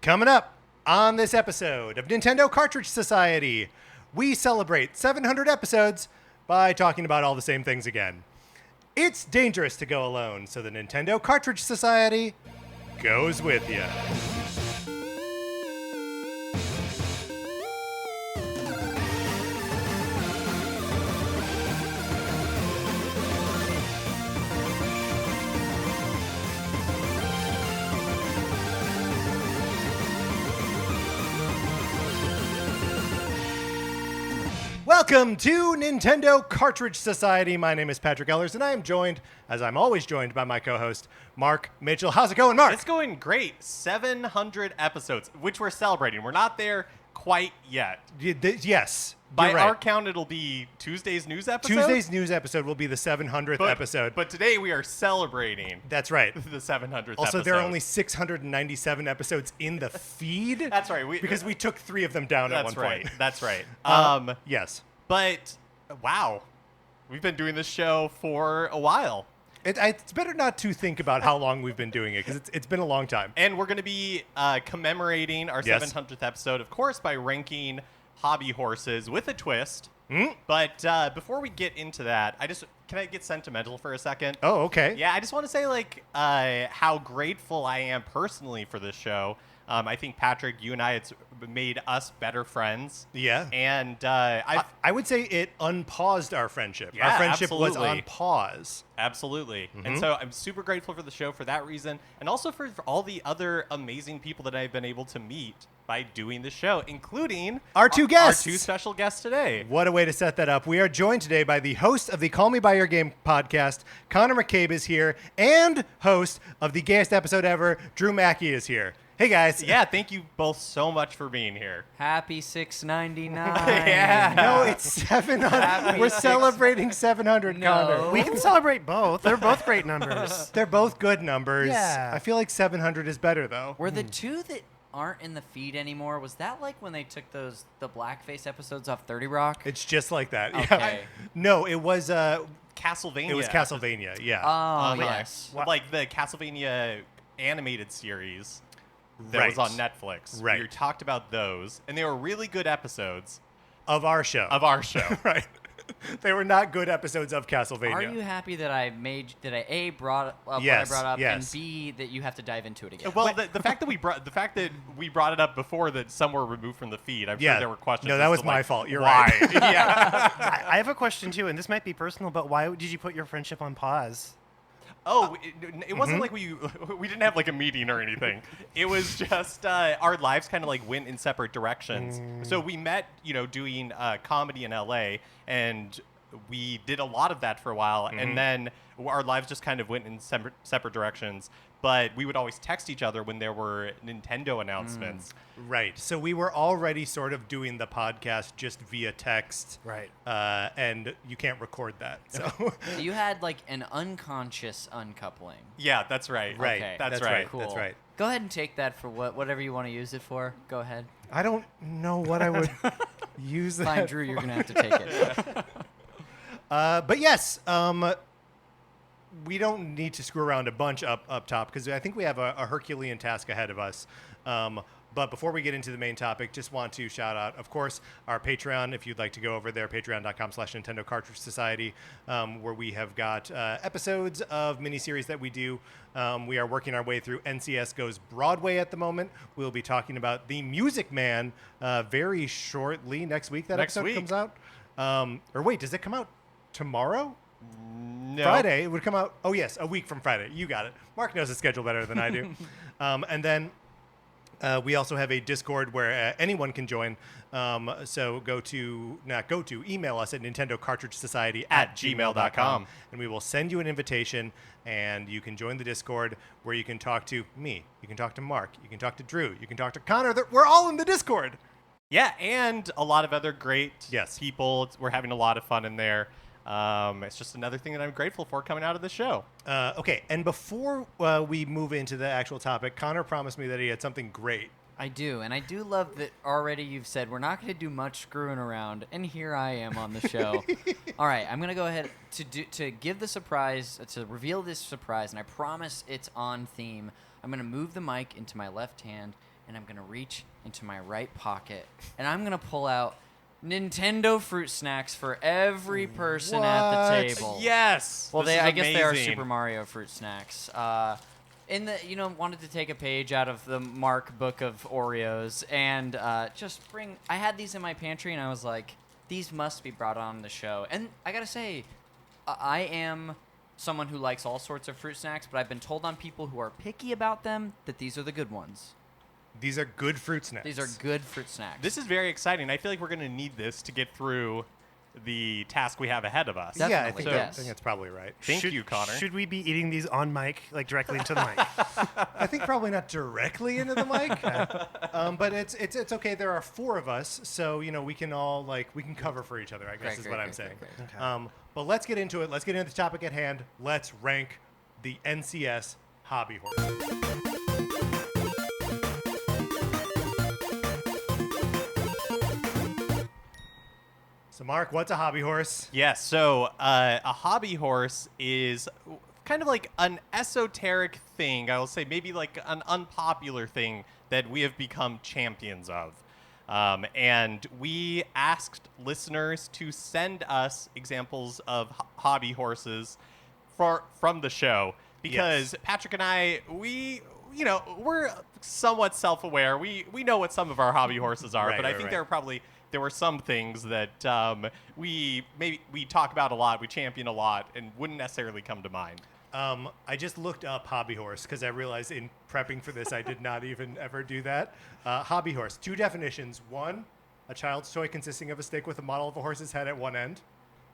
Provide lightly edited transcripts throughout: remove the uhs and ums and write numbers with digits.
Coming up on this episode of Nintendo Cartridge Society, we celebrate 700 episodes by talking about all the same things again. It's dangerous to go alone, so the Nintendo Cartridge Society goes with you. Welcome to Nintendo Cartridge Society. My name is Patrick Ellers, and I am joined, as I'm always joined, by my co-host, Mark Mitchell. How's it going, Mark? It's going great. 700 episodes, which we're celebrating. We're not there quite yet. Yes. By right. our count, it'll be Tuesday's news episode. Tuesday's news episode will be the 700th episode. But today we are celebrating. That's right. The 700th episode. Also, there are only 697 episodes in the feed. That's right. Because we took 3 of them down at one point. That's right. Yes. But, wow. We've been doing this show for a while. It's better not to think about how long we've been doing it, because it's been a long time. And we're going to be commemorating our 700th episode, of course, by ranking Hobbyhorses with a twist. But before we get into that, can I get sentimental for a second? Oh, okay. Yeah, I just want to say how grateful I am personally for this show. I think, Patrick, you and I, it's made us better friends. Yeah. And I would say it unpaused our friendship. Yeah, our friendship absolutely. was on pause. Absolutely. And so I'm super grateful for the show for that reason, and also for all the other amazing people that I've been able to meet by doing the show, including our 2 guests. Our 2 special guests today. What a way to set that up. We are joined today by the host of the Call Me By Your Game podcast, Connor McCabe is here, and host of the gayest episode ever, Drew Mackie is here. Hey, guys. Yeah, thank you both so much for being here. Happy 699. Yeah. No, it's 700. We're celebrating 700, No. Connor. We can celebrate both. They're both great numbers. They're both good numbers. Yeah. I feel like 700 is better, though. Were the 2 that aren't in the feed anymore, was that like when they took the blackface episodes off 30 Rock? It's just like that. Okay. Yeah. No, it was Castlevania. It was Castlevania, yeah. Oh, yeah. yes. Like the Castlevania animated series that Right. was on Netflix. Right. We talked about those, and they were really good episodes Of our show. Right. They were not good episodes of Castlevania. Are you happy that I A, brought up Yes, what I brought up, yes. and B, that you have to dive into it again? Well, the fact that we brought it up before that some were removed from the feed, I'm sure there were questions. No, that as was to, my fault. You're why? right. Yeah. I have a question too, and this might be personal, but why did you put your friendship on pause? Oh, it wasn't like we didn't have like a meeting or anything. It was just our lives kind of like went in separate directions. So we met, doing comedy in LA, and we did a lot of that for a while, and then our lives just kind of went in separate directions. But we would always text each other when there were Nintendo announcements. Right. So we were already sort of doing the podcast just via text. Right. And you can't record that. So So you had like an unconscious uncoupling. Yeah, that's right. Right. Okay. That's right. Cool. That's right. Go ahead and take that for whatever you want to use it for. Go ahead. I don't know what I would use that Fine, Drew, you're going to have to take it. but yes, we don't need to screw around a bunch up top, because I think we have a Herculean task ahead of us. But before we get into the main topic, just want to shout out, of course, our Patreon. If you'd like to go over there, patreon.com/Nintendo Cartridge Society, where we have got episodes of miniseries that we do. We are working our way through NCS Goes Broadway at the moment. We'll be talking about The Music Man very shortly. Next week that episode comes out. Or wait, does it come out tomorrow? No. Friday. It would come out. Oh, yes, a week from Friday. You got it. Mark knows the schedule better than I do. And then we also have a Discord where anyone can join. So email us at nintendocartridgesociety@gmail.com, and we will send you an invitation, and you can join the Discord where you can talk to me, you can talk to Mark, you can talk to Drew, you can talk to Connor. We're all in the Discord. Yeah, and a lot of other great Yes. people. We're having a lot of fun in there. It's just another thing that I'm grateful for coming out of the show. Okay, and before we move into the actual topic, Connor promised me that he had something great. I do, and I do love that already you've said we're not going to do much screwing around, and here I am on the show. All right, I'm going to go ahead to give the surprise, to reveal this surprise, and I promise it's on theme. I'm going to move the mic into my left hand, and I'm going to reach into my right pocket, and I'm going to pull out Nintendo fruit snacks for every person at the What? table. Yes. Well, This is I guess they are amazing. Super Mario fruit snacks. Wanted to take a page out of the Mark book of Oreos and just bring. I had these in my pantry, and I was like, these must be brought on the show. And I gotta say, I am someone who likes all sorts of fruit snacks, but I've been told on people who are picky about them that these are the good ones. These are good fruit snacks. These are good fruit snacks. This is very exciting. I feel like we're going to need this to get through the task we have ahead of us. Definitely, yeah, I think, yes. I think that's probably right. Thank you, Connor. Should we be eating these on mic, like directly into the mic? I think probably not directly into the mic, but it's okay. There are 4 of us, so we can all we can cover for each other. I guess is what I'm saying. Great. Okay. But let's get into it. Let's get into the topic at hand. Let's rank the NCS hobby horse. So, Mark, what's a hobby horse? Yes, so a hobby horse is kind of like an esoteric thing. I will say maybe like an unpopular thing that we have become champions of. And we asked listeners to send us examples of hobby horses from the show because Patrick and I, we're somewhat self-aware. We know what some of our hobby horses are, but I think there were some things that we talk about a lot, we champion a lot, and wouldn't necessarily come to mind. I just looked up hobby horse because I realized in prepping for this I did not even ever do that. Hobby horse, 2 definitions. 1, a child's toy consisting of a stick with a model of a horse's head at one end.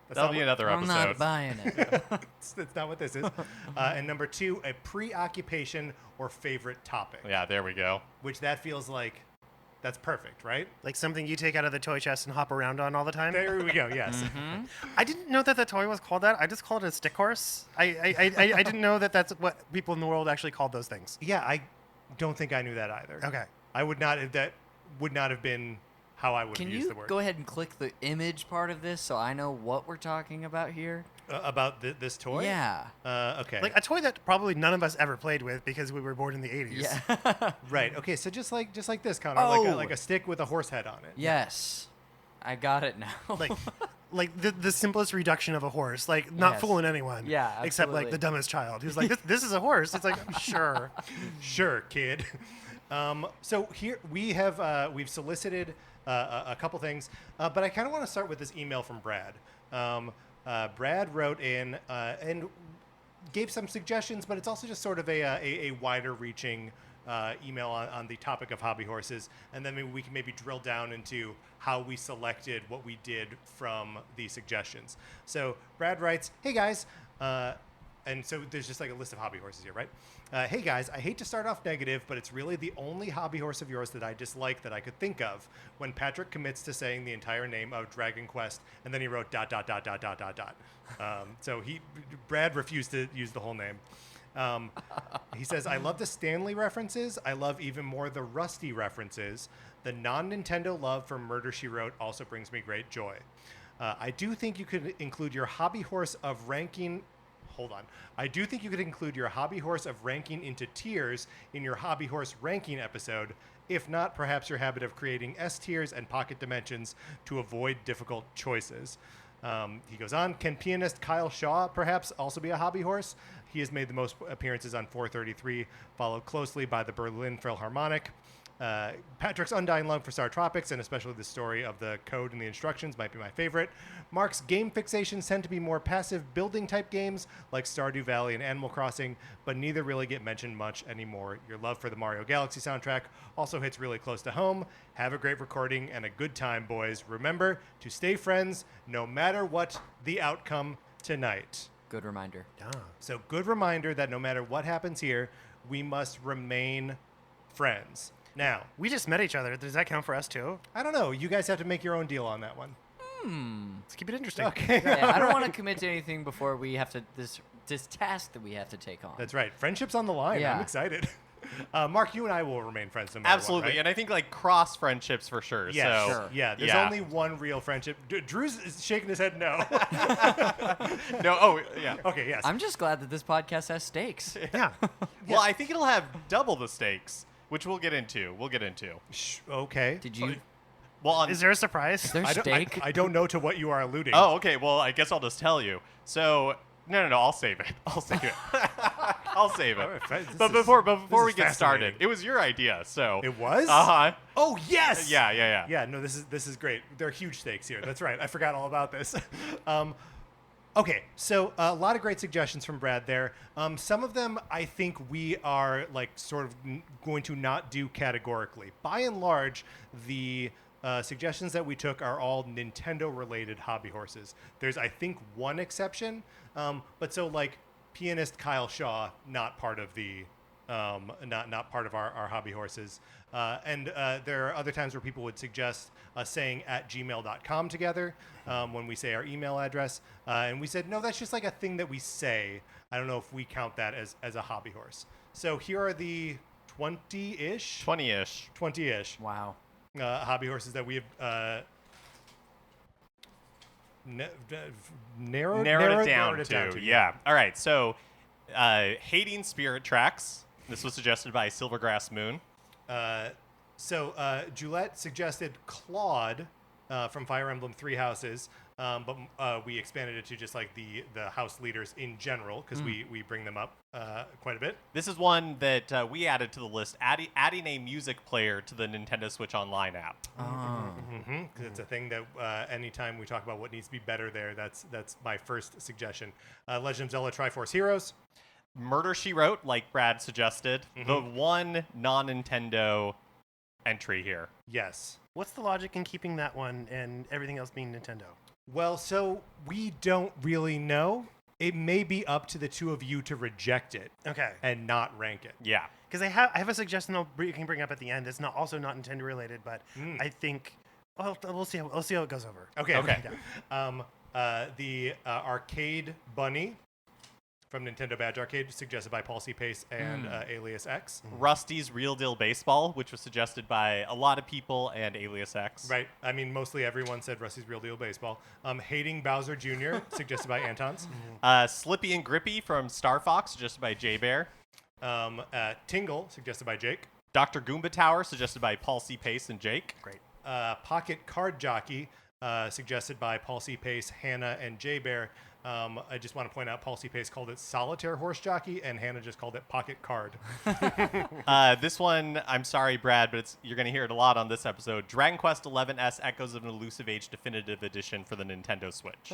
That'll be another I'm episode. not buying it. That's not what this is. And number 2, a preoccupation or favorite topic. Yeah, there we go. Which that feels like that's perfect, right? Like something you take out of the toy chest and hop around on all the time? There we go, yes. I didn't know that the toy was called that. I just called it a stick horse. I didn't know that that's what people in the world actually called those things. Yeah, I don't think I knew that either. Okay. That would not have been how I would Can have used you the word. go ahead and click the image part of this so I know what we're talking about here? About this toy? Yeah. Okay. Like a toy that probably none of us ever played with because we were born in the 80s. Yeah. Right. Okay. So just like this, Connor, Oh. like a stick with a horse head on it. Yes. I got it now. Like the simplest reduction of a horse, like not Yes. fooling anyone. Yeah, Except like absolutely. the dumbest child who's like, this is a horse. It's like, sure. Sure, kid. So here we've solicited a couple things, but I kind of want to start with this email from Brad. Brad wrote in and gave some suggestions, but it's also just sort of a wider-reaching email on the topic of hobby horses, and then we can maybe drill down into how we selected what we did from the suggestions. So Brad writes, "Hey guys," and so there's just like a list of hobby horses here, right? Hey guys, I hate to start off negative, but it's really the only hobby horse of yours that I dislike that I could think of. When Patrick commits to saying the entire name of Dragon Quest, and then he wrote ... So Brad refused to use the whole name. He says, I love the Stanley references. I love even more the Rusty references. The non-Nintendo love for Murder, She Wrote also brings me great joy. I do think you could include your hobby horse of ranking... Hold on. I do think you could include your hobby horse of ranking into tiers in your hobby horse ranking episode. If not, perhaps your habit of creating S tiers and pocket dimensions to avoid difficult choices. He goes on, can pianist Kyle Shaw perhaps also be a hobby horse? He has made the most appearances on 433, followed closely by the Berlin Philharmonic. Patrick's undying love for Star Tropics, and especially the story of the code and the instructions, might be my favorite. Mark's game fixations tend to be more passive building type games like Stardew Valley and Animal Crossing, but neither really get mentioned much anymore. Your love for the Mario Galaxy soundtrack also hits really close to home. Have a great recording and a good time, boys. Remember to stay friends no matter what the outcome tonight. Good reminder. So good reminder that no matter what happens here, we must remain friends. Now, We just met each other. Does that count for us too? I don't know. You guys have to make your own deal on that one. Let's keep it interesting. Okay. Yeah, I don't want to commit to anything before we have to this task that we have to take on. That's right. Friendship's on the line. Yeah. I'm excited. Mark, you and I will remain friends no matter Absolutely, what, right? and I think like cross friendships for sure. Yeah, so, Sure. Yeah, there's only one real friendship. Drew's shaking his head no. No, oh yeah. Okay, yes. I'm just glad that this podcast has stakes. Yeah. Well, I think it'll have double the stakes which we'll get into. Okay. Did you? Well, Is there a surprise? Is there I steak? don't know to what you are alluding. Oh, okay. Well, I guess I'll just tell you. So, no. I'll save it. I'll save it. All right, fine. But This before is we get started, fascinating. it was your idea. So It was? Uh-huh. Oh, yes. Yeah. Yeah, no, this is great. There are huge stakes here. That's right. I forgot all about this. Okay, so a lot of great suggestions from Brad there. Some of them I think we are like sort of going to not do categorically. By and large, the suggestions that we took are all Nintendo-related hobby horses. There's, I think, one exception, but so like pianist Kyle Shaw, not part of the not part of our hobby horses. And there are other times where people would suggest us saying @gmail.com together when we say our email address. And we said, no, that's just like a thing that we say. I don't know if we count that as a hobby horse. So here are the 20-ish? 20-ish. 20-ish Wow. hobby horses that we have narrowed It down to. Yeah. All right. So, hating spirit tracks. This was suggested by Silvergrass Moon. So Julette suggested Claude from Fire Emblem Three Houses, but we expanded it to just like the house leaders in general because we bring them up quite a bit. This is one that we added to the list, adding a music player to the Nintendo Switch Online app. Because it's a thing that anytime we talk about what needs to be better there, that's my first suggestion. Legend of Zelda Triforce Heroes. Murder, She Wrote, like Brad suggested. The one non-Nintendo entry here. Yes. What's the logic in keeping that one and everything else being Nintendo? Well, so we don't really know. It may be up to the two of you to reject it Okay. and not rank it. Yeah. Because I have a suggestion you can bring up at the end. It's also not Nintendo related, but I think we'll see how it goes over. Okay. The Arcade Bunny from Nintendo Badge Arcade, suggested by Paul C. Pace and Alias X. Rusty's Real Deal Baseball, which was suggested by a lot of people and Alias X. Right. I mean, mostly everyone said Rusty's Real Deal Baseball. Hating Bowser Jr., suggested by Antons. Slippy and Grippy from Star Fox, suggested by J Bear. Tingle, suggested by Jake. Dr. Goomba Tower, suggested by Paul C. Pace and Jake. Great. Pocket Card Jockey, suggested by Paul C. Pace, Hannah, and J Bear. I just want to point out Paul C. Pace called it Solitaire Horse Jockey, and Hannah just called it Pocket Card. This one, I'm sorry, Brad, but you're going to hear it a lot on this episode. Dragon Quest XI-S Echoes of an Elusive Age Definitive Edition for the Nintendo Switch.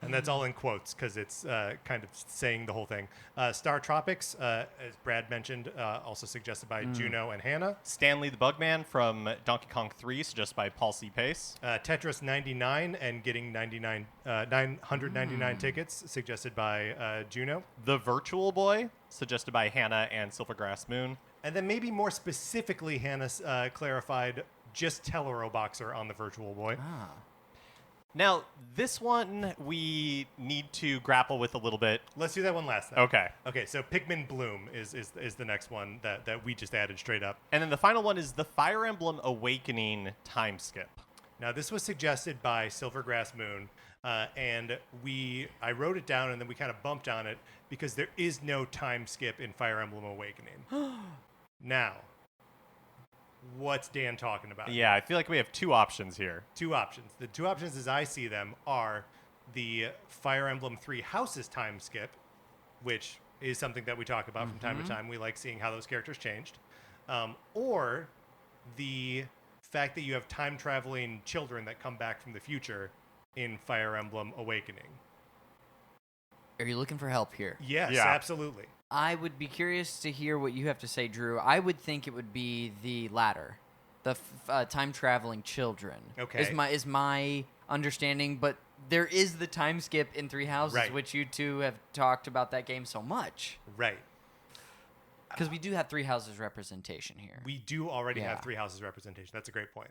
And that's all in quotes because it's kind of saying the whole thing. Star Tropics, as Brad mentioned, also suggested by Juno and Hannah. Stanley the Bugman from Donkey Kong 3, suggested by Paul C. Pace. Tetris 99 and getting 999 tickets, suggested by Juno. The Virtual Boy, suggested by Hannah and Silvergrass Moon. And then maybe more specifically, Hannah clarified just Tellero Boxer on the Virtual Boy. Now, this one we need to grapple with a little bit. Let's do that one last then. Okay, so Pikmin Bloom is the next one that we just added straight up. And then the final one is the Fire Emblem Awakening time skip. Now, this was suggested by Silvergrass Moon, and I wrote it down, and then we kind of bumped on it because there is no time skip in Fire Emblem Awakening. Now, what's Dan talking about? Yeah, I feel like we have two options here. Two options. The two options as I see them are the Fire Emblem Three Houses time skip, which is something that we talk about from time to time. We like seeing how those characters changed. Or the fact that you have time-traveling children that come back from the future in Fire Emblem Awakening. Are you looking for help here? Yes, Yeah. absolutely. I would be curious to hear what you have to say, Drew. I would think it would be the latter, the time traveling children. Okay. Is my understanding, but there is the time skip in Three Houses, Right. which you two have talked about that game so much. Right. Because we do have Three Houses representation here. We do already Yeah. have Three Houses representation. That's a great point.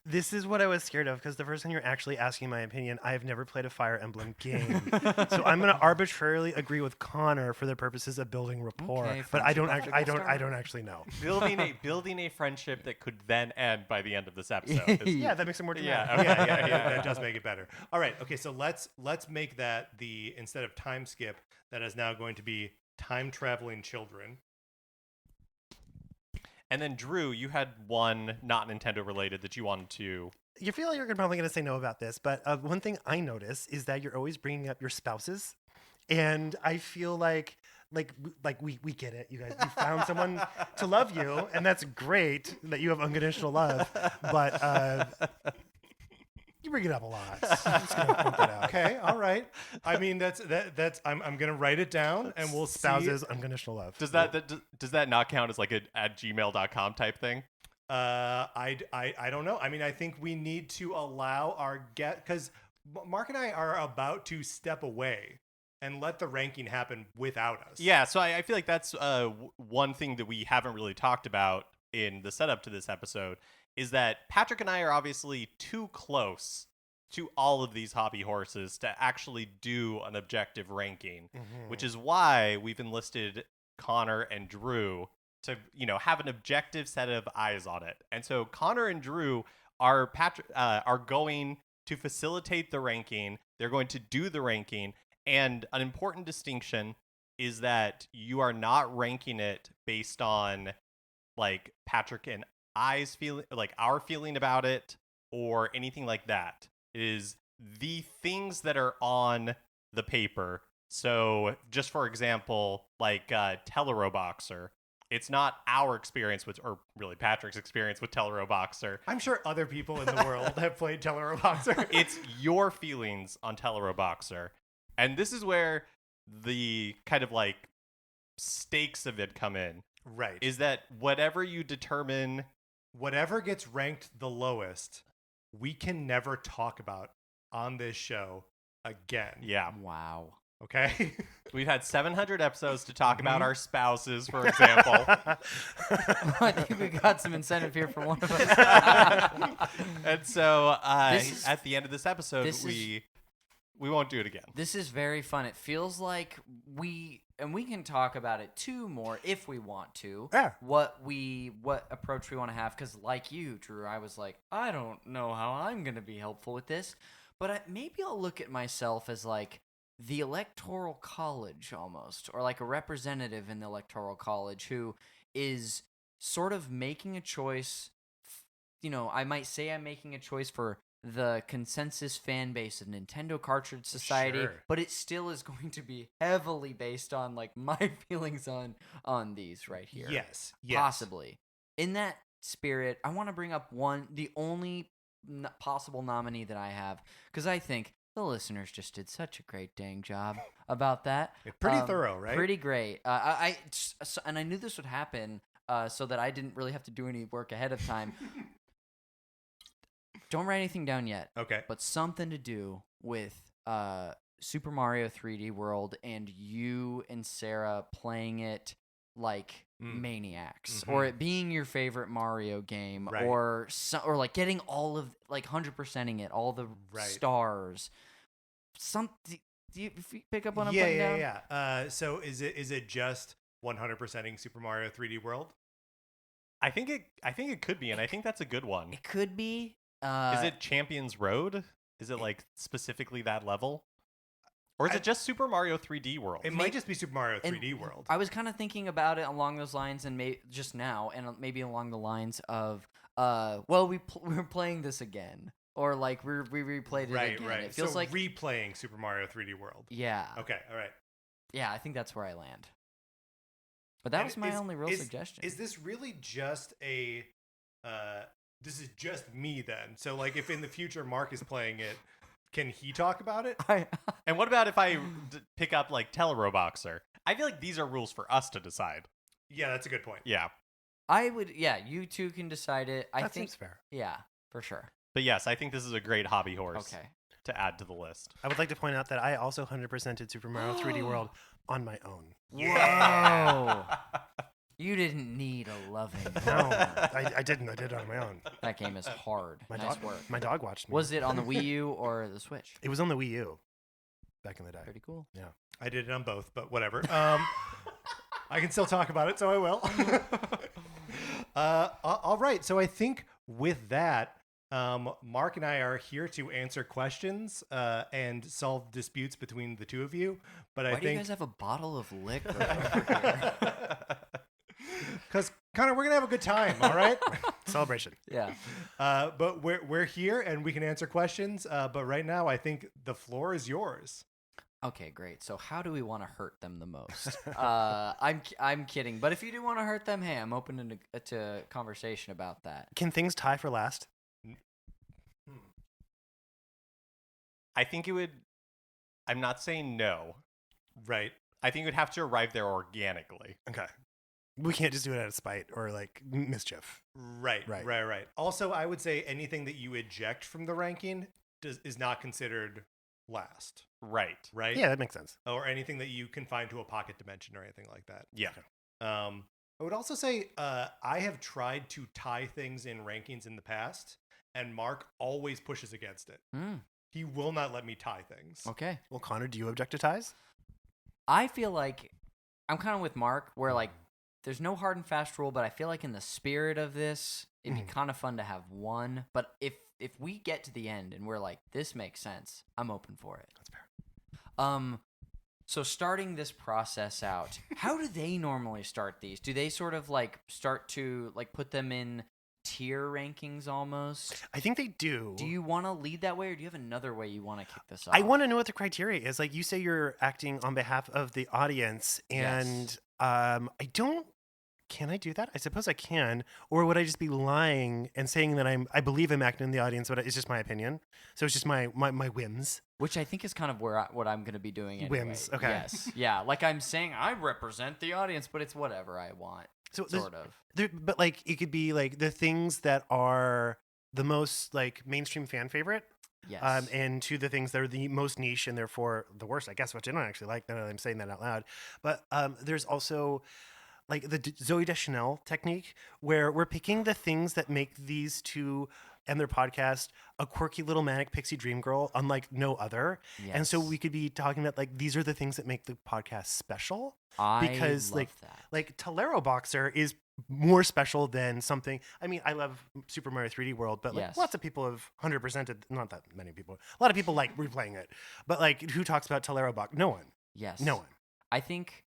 This is what I was scared of because the first time you're actually asking my opinion, I have never played a Fire Emblem game. So I'm going to arbitrarily agree with Connor for the purposes of building rapport, Okay, but I don't friendship actually, starter. I don't actually know. building a friendship that could then end by the end of this episode. Yeah, that makes it more dramatic. Yeah, that does make it better. All right, okay, so let's make that instead of time skip, that is now going to be time traveling children. And then Drew, you had one not Nintendo related that you wanted to. You feel like you're probably going to say no about this, but one thing I notice is that you're always bringing up your spouses, and I feel like we get it, you guys. You found someone to love you, and that's great that you have unconditional love. But you bring it up a lot. I'm just gonna point that out. Okay, all right. I mean, that's I'm gonna write it down, and we'll Spouses, see. unconditional love. Does that not count as like a @gmail.com type thing? I don't know. I mean, I think we need to allow our guest, because Mark and I are about to step away and let the ranking happen without us. Yeah, so I feel like that's one thing that we haven't really talked about in the setup to this episode is that Patrick and I are obviously too close to all of these hobby horses to actually do an objective ranking, which is why we've enlisted Connor and Drew to, have an objective set of eyes on it. And so Connor and Drew are going to facilitate the ranking. They're going to do the ranking. And an important distinction is that you are not ranking it based on like Patrick and I's feeling, like our feeling about it or anything like that. It is the things that are on the paper. So just for example, like Telero Boxer, it's not our experience with, or really Patrick's experience with Telero Boxer. I'm sure other people in the world have played Telero Boxer. It's your feelings on Telero Boxer. And this is where the kind of like stakes of it come in. Right. Is that whatever you determine, whatever gets ranked the lowest, we can never talk about on this show again. Yeah. Wow. Okay. We've had 700 episodes to talk about our spouses, for example. I think we got some incentive here for one of us. And so at the end of this episode, we won't do it again. This is very fun. It feels like we can talk about it too more if we want to. Yeah. What approach we want to have, because like you, Drew, I was like, I don't know how I'm going to be helpful with this, but maybe I'll look at myself as like the electoral college almost, or like a representative in the electoral college who is sort of making a choice. I might say I'm making a choice for the consensus fan base of Nintendo Cartridge Society, Sure. but it still is going to be heavily based on like my feelings on these right here. Yes. Possibly. In that spirit, I want to bring up the only possible nominee that I have, because I think the listeners just did such a great dang job about that. Pretty thorough, right? Pretty great. And I knew this would happen, so that I didn't really have to do any work ahead of time. Don't write anything down yet. Okay. But something to do with Super Mario 3D World and you and Sarah playing it like maniacs, or it being your favorite Mario game, Right. or like getting all of, like 100%ing it, all the stars. Do you pick up what I'm putting down? Yeah. So is it just 100%ing Super Mario 3D World? I think it could be, and I think that's a good one. It could be. Is it Champions Road? Is it like specifically that level? Or is it just Super Mario 3D World? It might just be Super Mario 3D World. I was kind of thinking about it along those lines, and just now, and maybe along the lines of, we're playing this again, or like we replayed it again. Right. It feels so like replaying Super Mario 3D World. Yeah. Okay. All right. Yeah, I think that's where I land. But that was my only real suggestion. Is this really just a? This is just me then. So like, if in the future Mark is playing it, can he talk about it? And what about if I pick up like Telero Boxer? I feel like these are rules for us to decide. Yeah, that's a good point. Yeah. I would. Yeah, you two can decide it. I think seems fair. Yeah, for sure. But yes, I think this is a great hobby horse. Okay. To add to the list. I would like to point out that I also 100%ed Super Mario 3D World on my own. Whoa. You didn't need a loving. No, I didn't. I did it on my own. That game is hard. Nice work. My dog watched me. Was it on the Wii U or the Switch? It was on the Wii U back in the day. Pretty cool. Yeah. I did it on both, but whatever. I can still talk about it, so I will. All right. So I think with that, Mark and I are here to answer questions and solve disputes between the two of you. But Why do you guys have a bottle of liquor over here? Because Connor, we're gonna have a good time, all right? Celebration. Yeah. But we're here and we can answer questions. But right now, I think the floor is yours. Okay, great. So how do we want to hurt them the most? I'm kidding, but if you do want to hurt them, hey, I'm open to conversation about that. Can things tie for last? I think it would. I'm not saying no. Right. I think it would have to arrive there organically. Okay. We can't just do it out of spite or like mischief. Right. Also, I would say anything that you eject from the ranking is not considered last. Right. Right. Yeah, that makes sense. Or anything that you confine to a pocket dimension or anything like that. Yeah. I would also say I have tried to tie things in rankings in the past, and Mark always pushes against it. He will not let me tie things. Okay. Well, Connor, do you object to ties? I feel like I'm kind of with Mark, where like there's no hard and fast rule, but I feel like in the spirit of this, it'd be kind of fun to have one. But if we get to the end and we're like, this makes sense, I'm open for it. That's fair. So starting this process out, how do they normally start these? Do they sort of like start to like put them in tier rankings almost? I think they do. Do you want to lead that way, or do you have another way you want to kick this off? I want to know what the criteria is. Like you say you're acting on behalf of the audience, and Yes. I don't. Can I do that? I suppose I can. Or would I just be lying and saying that I believe I'm acting in the audience, but it's just my opinion? So it's just my whims. Which I think is kind of what I'm going to be doing anyway. Whims, okay. Yes. Yeah, like I'm saying I represent the audience, but it's whatever I want, So sort of. But like it could be like the things that are the most like mainstream fan favorite. Yes. And to the things that are the most niche and therefore the worst, I guess, which I don't actually like. Now that I'm saying that out loud. But there's also like the Zoe Deschanel technique, where we're picking the things that make these two and their podcast a quirky little manic pixie dream girl unlike no other. And so Yes. we could be talking about like these are the things that make the podcast special. I Because love that. like Tolero Boxer is more special than something. I mean, I love Super Mario 3D World, but like Yes. lots of people have 100%ed. Not that many people. A lot of people like replaying it, but like who talks about Tolero Box? No one. Yes. No one. I think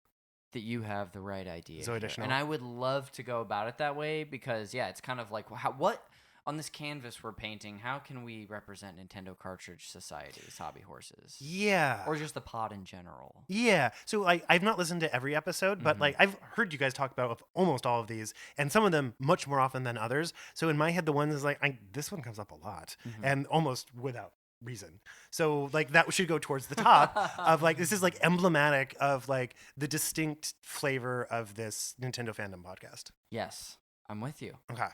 that you have the right idea Zoe here. Deschanel. And I would love to go about it that way because, yeah, it's kind of like what on this canvas we're painting, how can we represent Nintendo Cartridge Society's Hobby Horses? Yeah. Or just the pod in general? Yeah. So I've not listened to every episode, but like I've heard you guys talk about almost all of these, and some of them much more often than others. So in my head, the one is like this one comes up a lot, and almost without reason. So like that should go towards the top of like this is like emblematic of like the distinct flavor of this Nintendo fandom podcast. Yes, I'm with you. Okay.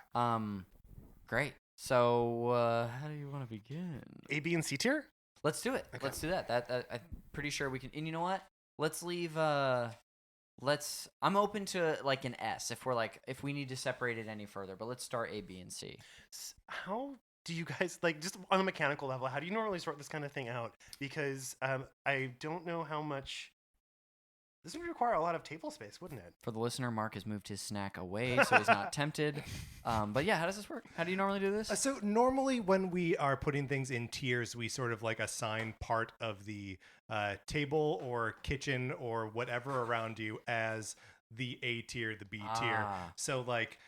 Great. So how do you want to begin? A, B, and C tier. Let's do it. Okay. Let's do that. That I'm pretty sure we can. And you know what? Let's leave. I'm open to like an S if we need to separate it any further. But let's start A, B, and C. How do you guys like just on a mechanical level? How do you normally sort this kind of thing out? Because I don't know how much. This would require a lot of table space, wouldn't it? For the listener, Mark has moved his snack away, so he's not tempted. But yeah, how does this work? How do you normally do this? So normally when we are putting things in tiers, we sort of like assign part of the table or kitchen or whatever around you as the A tier, the B tier. So like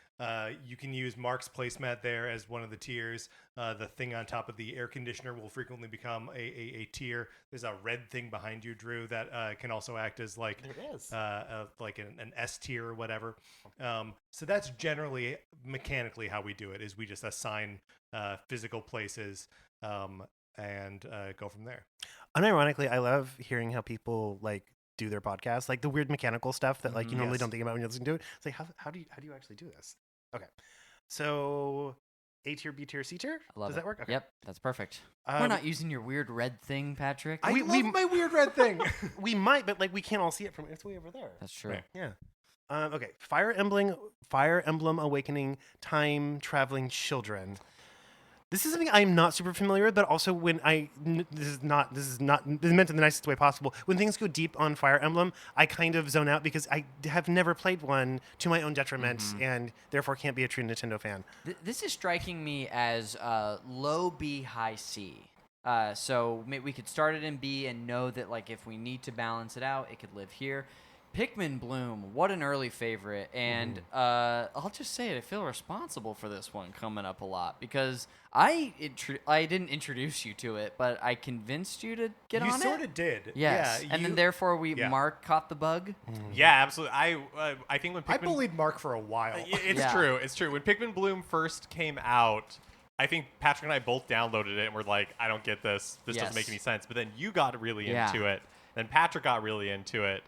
you can use Mark's placemat there as one of the tiers. The thing on top of the air conditioner will frequently become a tier. There's a red thing behind you, Drew, that can also act as like There is. like an S tier or whatever. So that's generally mechanically how we do it. Is we just assign physical places and go from there. Unironically, I love hearing how people like do their podcasts, like the weird mechanical stuff that like you normally Yes. don't think about when you listen to it. It's like how do you actually do this? Okay, so A tier, B tier, C tier. I love Does it. that work? Okay. Yep, that's perfect. We're not using your weird red thing, Patrick. I We- love my weird red thing. We might, but like we can't all see it from it's way over there. That's true. Right. Yeah. Okay. Fire Emblem Awakening, time traveling children. This is something I'm not super familiar with, but also when this is meant in the nicest way possible. When things go deep on Fire Emblem, I kind of zone out because I have never played one to my own detriment, and therefore can't be a true Nintendo fan. This is striking me as low B, high C. So we could start it in B and know that like if we need to balance it out, it could live here. Pikmin Bloom, what an early favorite. And I'll just say it, I feel responsible for this one coming up a lot because I didn't introduce you to it, but I convinced you to get on it. You sort of did. Yes. Yeah, and then therefore Mark caught the bug. Yeah, absolutely. I think when Pikmin... I bullied Mark for a while. It's true. It's true. When Pikmin Bloom first came out, I think Patrick and I both downloaded it and were like, I don't get this. This doesn't make any sense. But then you got really into it. Then Patrick got really into it.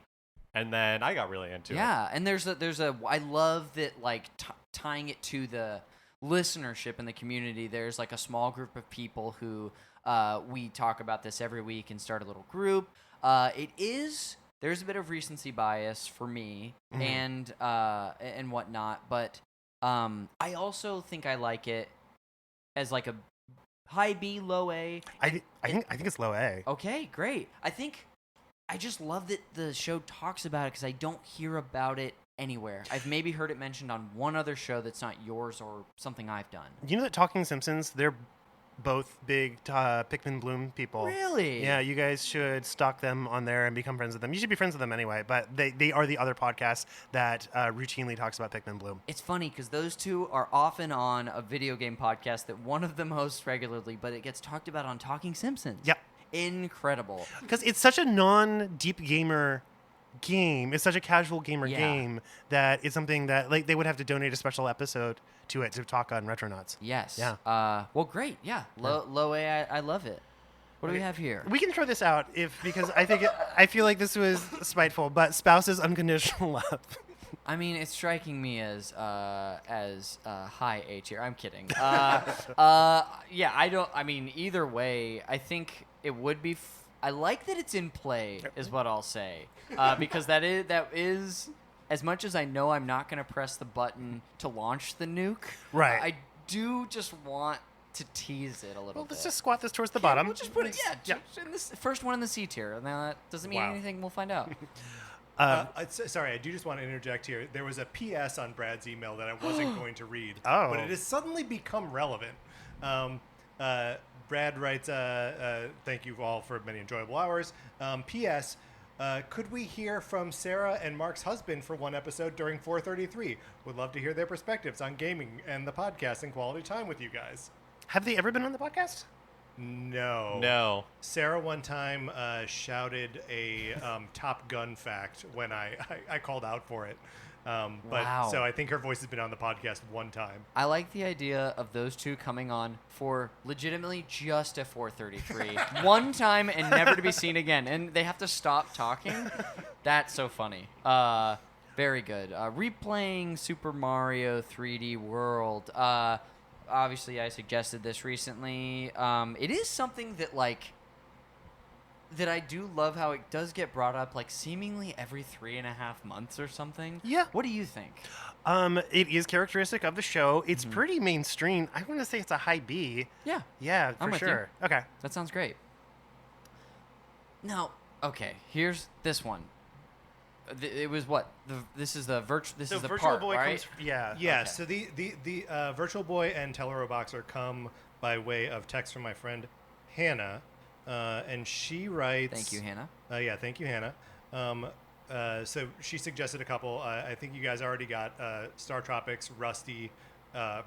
And then I got really into it. Yeah, and there's a I love that, like, tying it to the listenership in the community. There's like a small group of people who we talk about this every week and start a little group. There's a bit of recency bias for me and whatnot, but I also think I like it as like a high B, low A. I think it's low A. Okay, great. I just love that the show talks about it because I don't hear about it anywhere. I've maybe heard it mentioned on one other show that's not yours or something I've done. You know that Talking Simpsons, they're both big Pikmin Bloom people. Really? Yeah, you guys should stalk them on there and become friends with them. You should be friends with them anyway, but they are the other podcast that routinely talks about Pikmin Bloom. It's funny because those two are often on a video game podcast that one of them hosts regularly, but it gets talked about on Talking Simpsons. Yep. Incredible. Because it's such a non-deep gamer game. It's such a casual gamer game that it's something that like they would have to donate a special episode to it to talk on Retronauts. Yes. Yeah. Well, great. Yeah. Low A. I love it. What do we have here? We can throw this out because I feel like this was spiteful, but spouse's unconditional love. I mean, it's striking me as high A tier. I'm kidding. Either way, I think it would be. I like that it's in play, is what I'll say, because that is as much as I know I'm not going to press the button to launch the nuke. Right. I do just want to tease it a little bit. Let's just squat this towards the bottom. We'll just put it. Just in this first one in the C tier. Now that doesn't mean anything. We'll find out. Sorry, I do just want to interject here. There was a PS on Brad's email that I wasn't going to read, Oh. but it has suddenly become relevant. Brad writes, thank you all for many enjoyable hours. P.S. Could we hear from Sarah and Mark's husband for one episode during 433? Would love to hear their perspectives on gaming and the podcast and quality time with you guys. Have they ever been on the podcast? No. Sarah one time shouted a Top Gun fact when I called out for it. Wow. So I think her voice has been on the podcast one time. I like the idea of those two coming on for legitimately just a 433. One time and never to be seen again. And they have to stop talking. That's so funny. Very good. Replaying Super Mario 3D World. Obviously, I suggested this recently. It is something that, that I do love how it does get brought up, seemingly every 3.5 months or something. Yeah. What do you think? It is characteristic of the show. It's pretty mainstream. I want to say it's a high B. Yeah. Yeah, I'm for with sure. Okay. That sounds great. Now, okay, here's this one. It was what? This is the virtual. This is the Virtual part, Boy right? comes. Yeah. Yeah, Okay. so the Virtual Boy and Teleroboxer come by way of text from my friend Hannah, and she writes... Thank you, Hannah. Yeah, thank you, Hannah. So she suggested a couple. I think you guys already got Star Tropics, Rusty,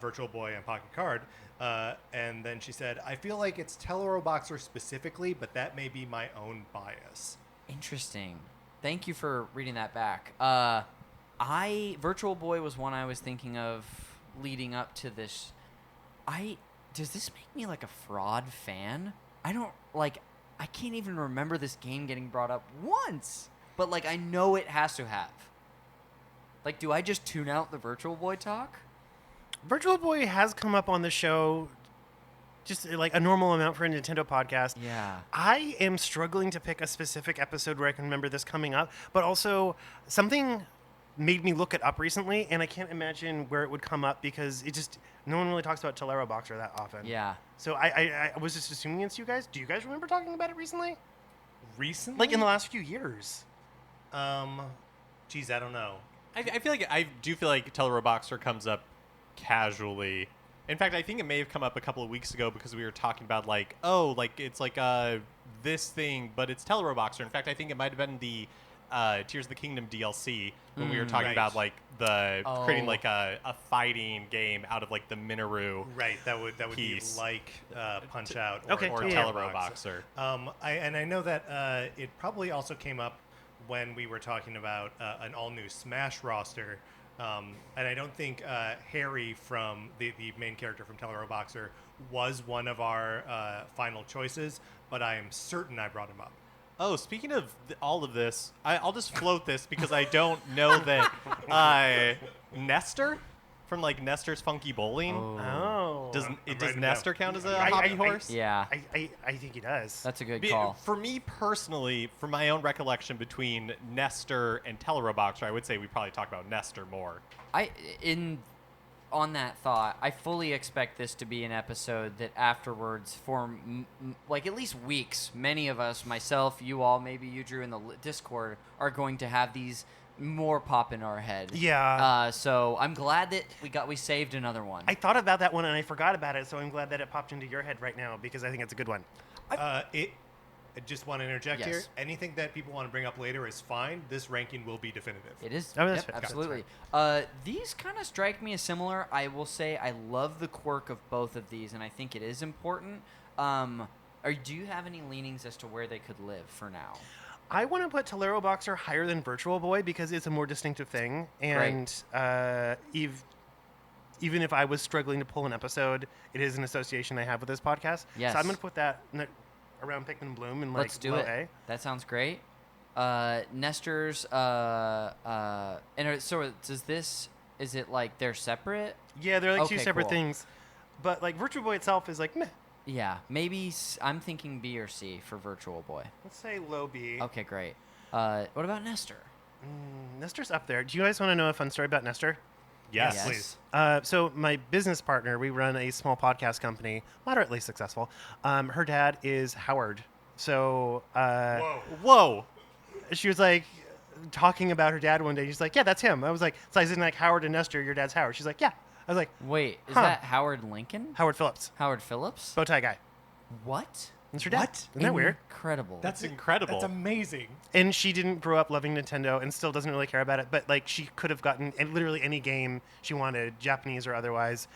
Virtual Boy, and Pocket Card. And then she said, I feel like it's Teleroboxer specifically, but that may be my own bias. Interesting. Thank you for reading that back. Virtual Boy was one I was thinking of leading up to this. Does this make me like a fraud fan? I can't even remember this game getting brought up once, but I know it has to have. Do I just tune out the Virtual Boy talk? Virtual Boy has come up on the show just a normal amount for a Nintendo podcast. Yeah. I am struggling to pick a specific episode where I can remember this coming up, but also something made me look it up recently, and I can't imagine where it would come up because no one really talks about Teleroboxer that often. Yeah. So I was just assuming it's you guys. Do you guys remember talking about it recently? Recently? In the last few years. Geez, I don't know. I do feel like Teleroboxer comes up casually. In fact, I think it may have come up a couple of weeks ago because we were talking about it's this thing, but it's Teleroboxer. In fact, I think it might have been Tears of the Kingdom DLC when we were talking Right. about like the creating Oh. like a fighting game out of like the Minoru Right, that would piece. be like Punch Out Okay, or yeah. Teleroboxer. I know that it probably also came up when we were talking about an all-new Smash roster, and I don't think Harry from the main character from Teleroboxer was one of our final choices, but I am certain I brought him up. Oh, speaking of all of this, I'll just float this because I don't know that Nestor from like Nestor's Funky Bowling. Oh. Does I'm does writing it Nestor down. count as a I- hobby I- horse? Yeah, I think he does. that's a good call. For me personally, from my own recollection between Nestor and Teleroboxer, I would say we probably talk about Nestor more. On that thought, I fully expect this to be an episode that afterwards, for like at least weeks, many of us, myself, you all, maybe you, Drew, in the Discord, are going to have these more pop in our head. Yeah. So I'm glad that we saved another one. I thought about that one and I forgot about it, so I'm glad that it popped into your head right now because I think it's a good one. I just want to interject here. Yes. Anything that people want to bring up later is fine. This ranking will be definitive. It is. Oh, that's Yep, fair. absolutely. These kind of strike me as similar. I will say I love the quirk of both of these, and I think it is important. Do you have any leanings as to where they could live for now? I want to put Teleroboxer higher than Virtual Boy because it's a more distinctive thing. And even if I was struggling to pull an episode, it is an association I have with this podcast. Yes. So I'm going to put that around Pikmin and Bloom and like Let's do low it. A. That sounds great. Nestor's. So is it like they're separate? Yeah, they're like two Okay, separate cool. things. But like Virtual Boy itself is like meh. Yeah, maybe I'm thinking B or C for Virtual Boy. Let's say low B. Okay, great. What about Nestor? Nestor's up there. Do you guys want to know a fun story about Nestor? Yes, Yes. please. So my business partner, we run a small podcast company, moderately successful. Her dad is Howard. So Whoa. Whoa. she was like talking about her dad one day. She's like, yeah, that's him. I was like, so I was in like Howard and Nestor, your dad's Howard. She's like, yeah. I was like, Wait, is Huh. that Howard Lincoln? Howard Phillips, Howard Phillips? bow tie guy. What? That's her dad. What? Isn't that weird? Incredible. That's incredible. That's amazing. And she didn't grow up loving Nintendo and still doesn't really care about it. But like she could have gotten literally any game she wanted, Japanese or otherwise,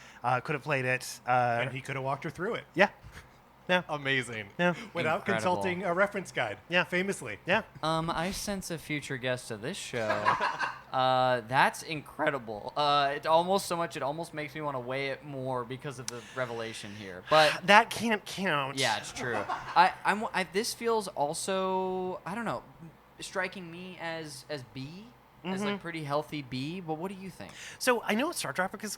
could have played it. And he could have walked her through it Yeah. Yeah. Amazing. Yeah. without Incredible. consulting a reference guide. Yeah. Famously. Yeah. I sense a future guest of this show. That's incredible. It almost makes me want to weigh it more because of the revelation here. But That can't count. yeah, it's true. This feels also, I don't know, striking me as B, as like pretty healthy B. But what do you think? So I know Star Tropics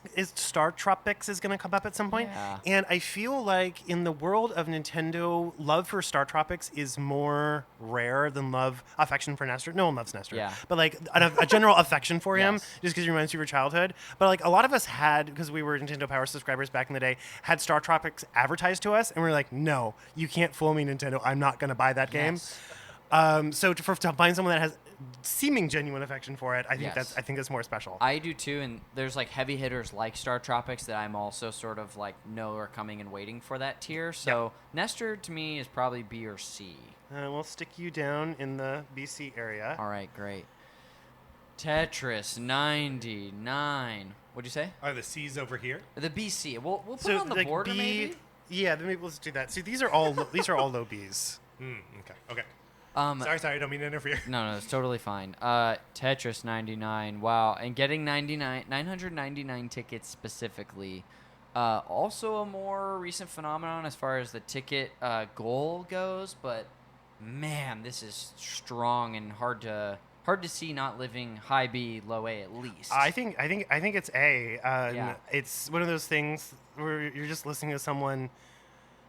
is going to come up at some point, Yeah. and I feel like in the world of Nintendo, love for Star Tropics is more rare than affection for Nestor. No one loves Nestor, Yeah. but like a general affection for him, Yes. just because he reminds you of your childhood. But like a lot of us had, because we were Nintendo Power subscribers back in the day, had Star Tropics advertised to us, and we were like, no, you can't fool me, Nintendo. I'm not going to buy that game. Yes. So to find someone that has seeming genuine affection for it, I think Yes. that's more special. I do too, and there's like heavy hitters like Star Tropics that I'm also sort of like know are coming and waiting for that tier. So Nestor to me is probably B or C. We'll stick you down in the BC area. All right, great. Tetris 99. What'd you say? Are the C's over here? The BC. We'll put it on the like border B, maybe. Yeah, then maybe let's do that. See, these are all low Bs. Okay. Um, Sorry, I don't mean to interfere. No, it's totally fine. Tetris 99. Wow, and getting 999 tickets specifically. Also a more recent phenomenon as far as the ticket goal goes, but man, this is strong and hard to see not living high B, low A at least. I think it's A. Yeah. It's one of those things where you're just listening to someone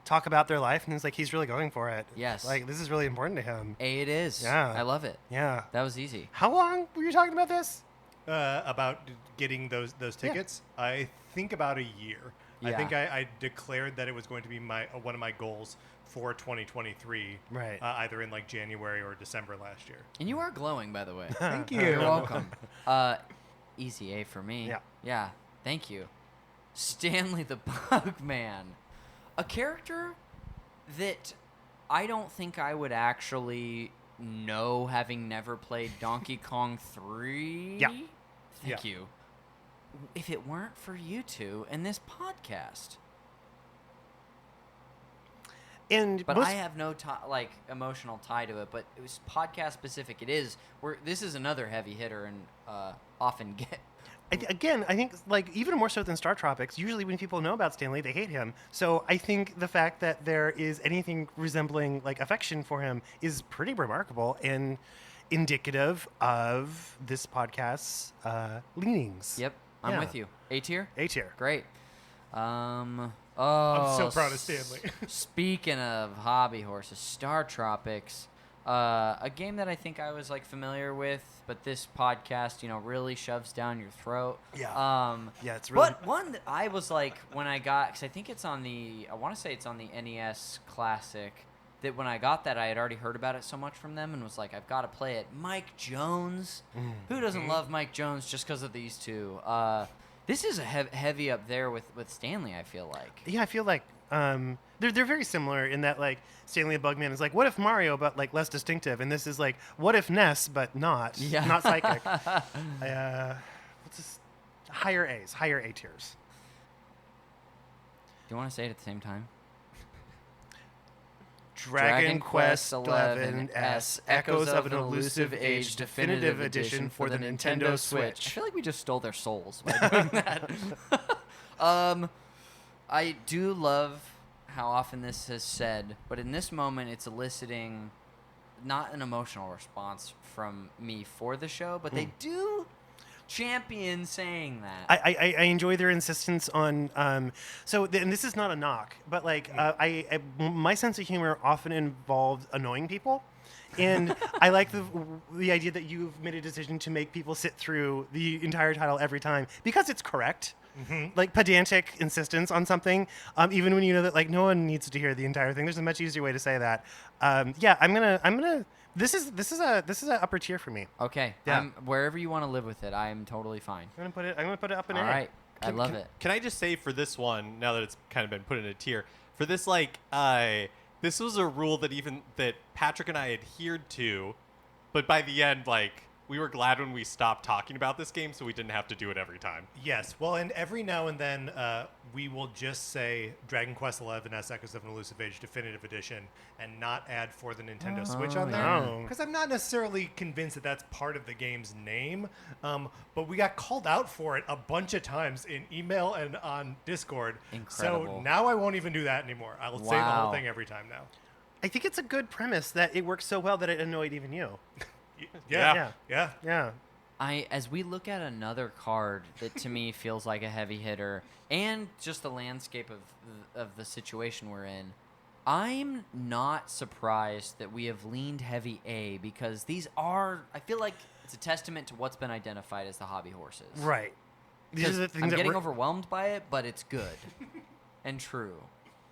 talk about their life, and it's like he's really going for it. Yes. Like this is really important to him. A it is. Yeah. I love it. Yeah. That was easy. How long were you talking about this? About getting those tickets. I think about a year. I Yeah. think I declared that it was going to be one of my goals for 2023. Right. Either in like January or December last year. And you are glowing, by the way. Thank you. You're welcome. Easy A for me. Yeah. Yeah. Thank you. Stanley the Bug Man. A character that I don't think I would actually know, having never played Donkey Kong 3. Yeah. Thank you. If it weren't for you two and this podcast. And But I have no emotional tie to it. But it was podcast specific. It is. This is another heavy hitter and often get. Again, I think like even more so than Star Tropics. Usually, when people know about Stanley, they hate him. So I think the fact that there is anything resembling like affection for him is pretty remarkable and indicative of this podcast's leanings. Yep, I'm Yeah. with you. A tier. A tier. Great. I'm Oh, so proud of Stanley. Speaking of hobby horses, Star Tropics, a game that I think I was like familiar with, but this podcast, really shoves down your throat. Yeah. Yeah, it's really. But one that I was like when I got, because I think it's on I want to say it's on the NES Classic. That when I got that, I had already heard about it so much from them and was like, I've got to play it. Mike Jones. Who doesn't love Mike Jones just because of these two? This is a heavy up there with Stanley, I feel like. Yeah, I feel like they're very similar in that like Stanley and Bugman is like, what if Mario but like less distinctive, and this is like, what if Ness but not psychic. What's this? Higher A tiers. Do you want to say it at the same time? Dragon Quest XI Echoes of an Elusive Age Definitive Edition for the Nintendo I Switch. feel like we just stole their souls by doing that. I do love how often this is said, but in this moment it's eliciting not an emotional response from me for the show, but they do champion saying that. I enjoy their insistence on and this is not a knock, but like my sense of humor often involves annoying people, and I like the idea that you've made a decision to make people sit through the entire title every time because it's correct. Like pedantic insistence on something, even when you know that like no one needs to hear the entire thing. There's a much easier way to say that. I'm gonna. This is a upper tier for me. Okay. Yeah. Wherever you want to live with it, I am totally fine. I'm gonna put it up in All A. right. I love it. Can I just say for this one, now that it's kind of been put in a tier, for this this was a rule that Patrick and I adhered to, but by the end, like, we were glad when we stopped talking about this game so we didn't have to do it every time. Yes. Well, and every now and then we will just say Dragon Quest XI Echoes of an Elusive Age Definitive Edition and not add for the Nintendo Switch on there. yeah. Because I'm not necessarily convinced that that's part of the game's name. But we got called out for it a bunch of times in email and on Discord. Incredible. So now I won't even do that anymore. I will say the whole thing every time now. I think it's a good premise that it works so well that it annoyed even you. Yeah. As we look at another card that to me feels like a heavy hitter, and just the landscape of the situation we're in, I'm not surprised that we have leaned heavy A, because these are, I feel like it's a testament to what's been identified as the hobby horses. Right. These are the things I'm that getting overwhelmed by it, but it's good and true.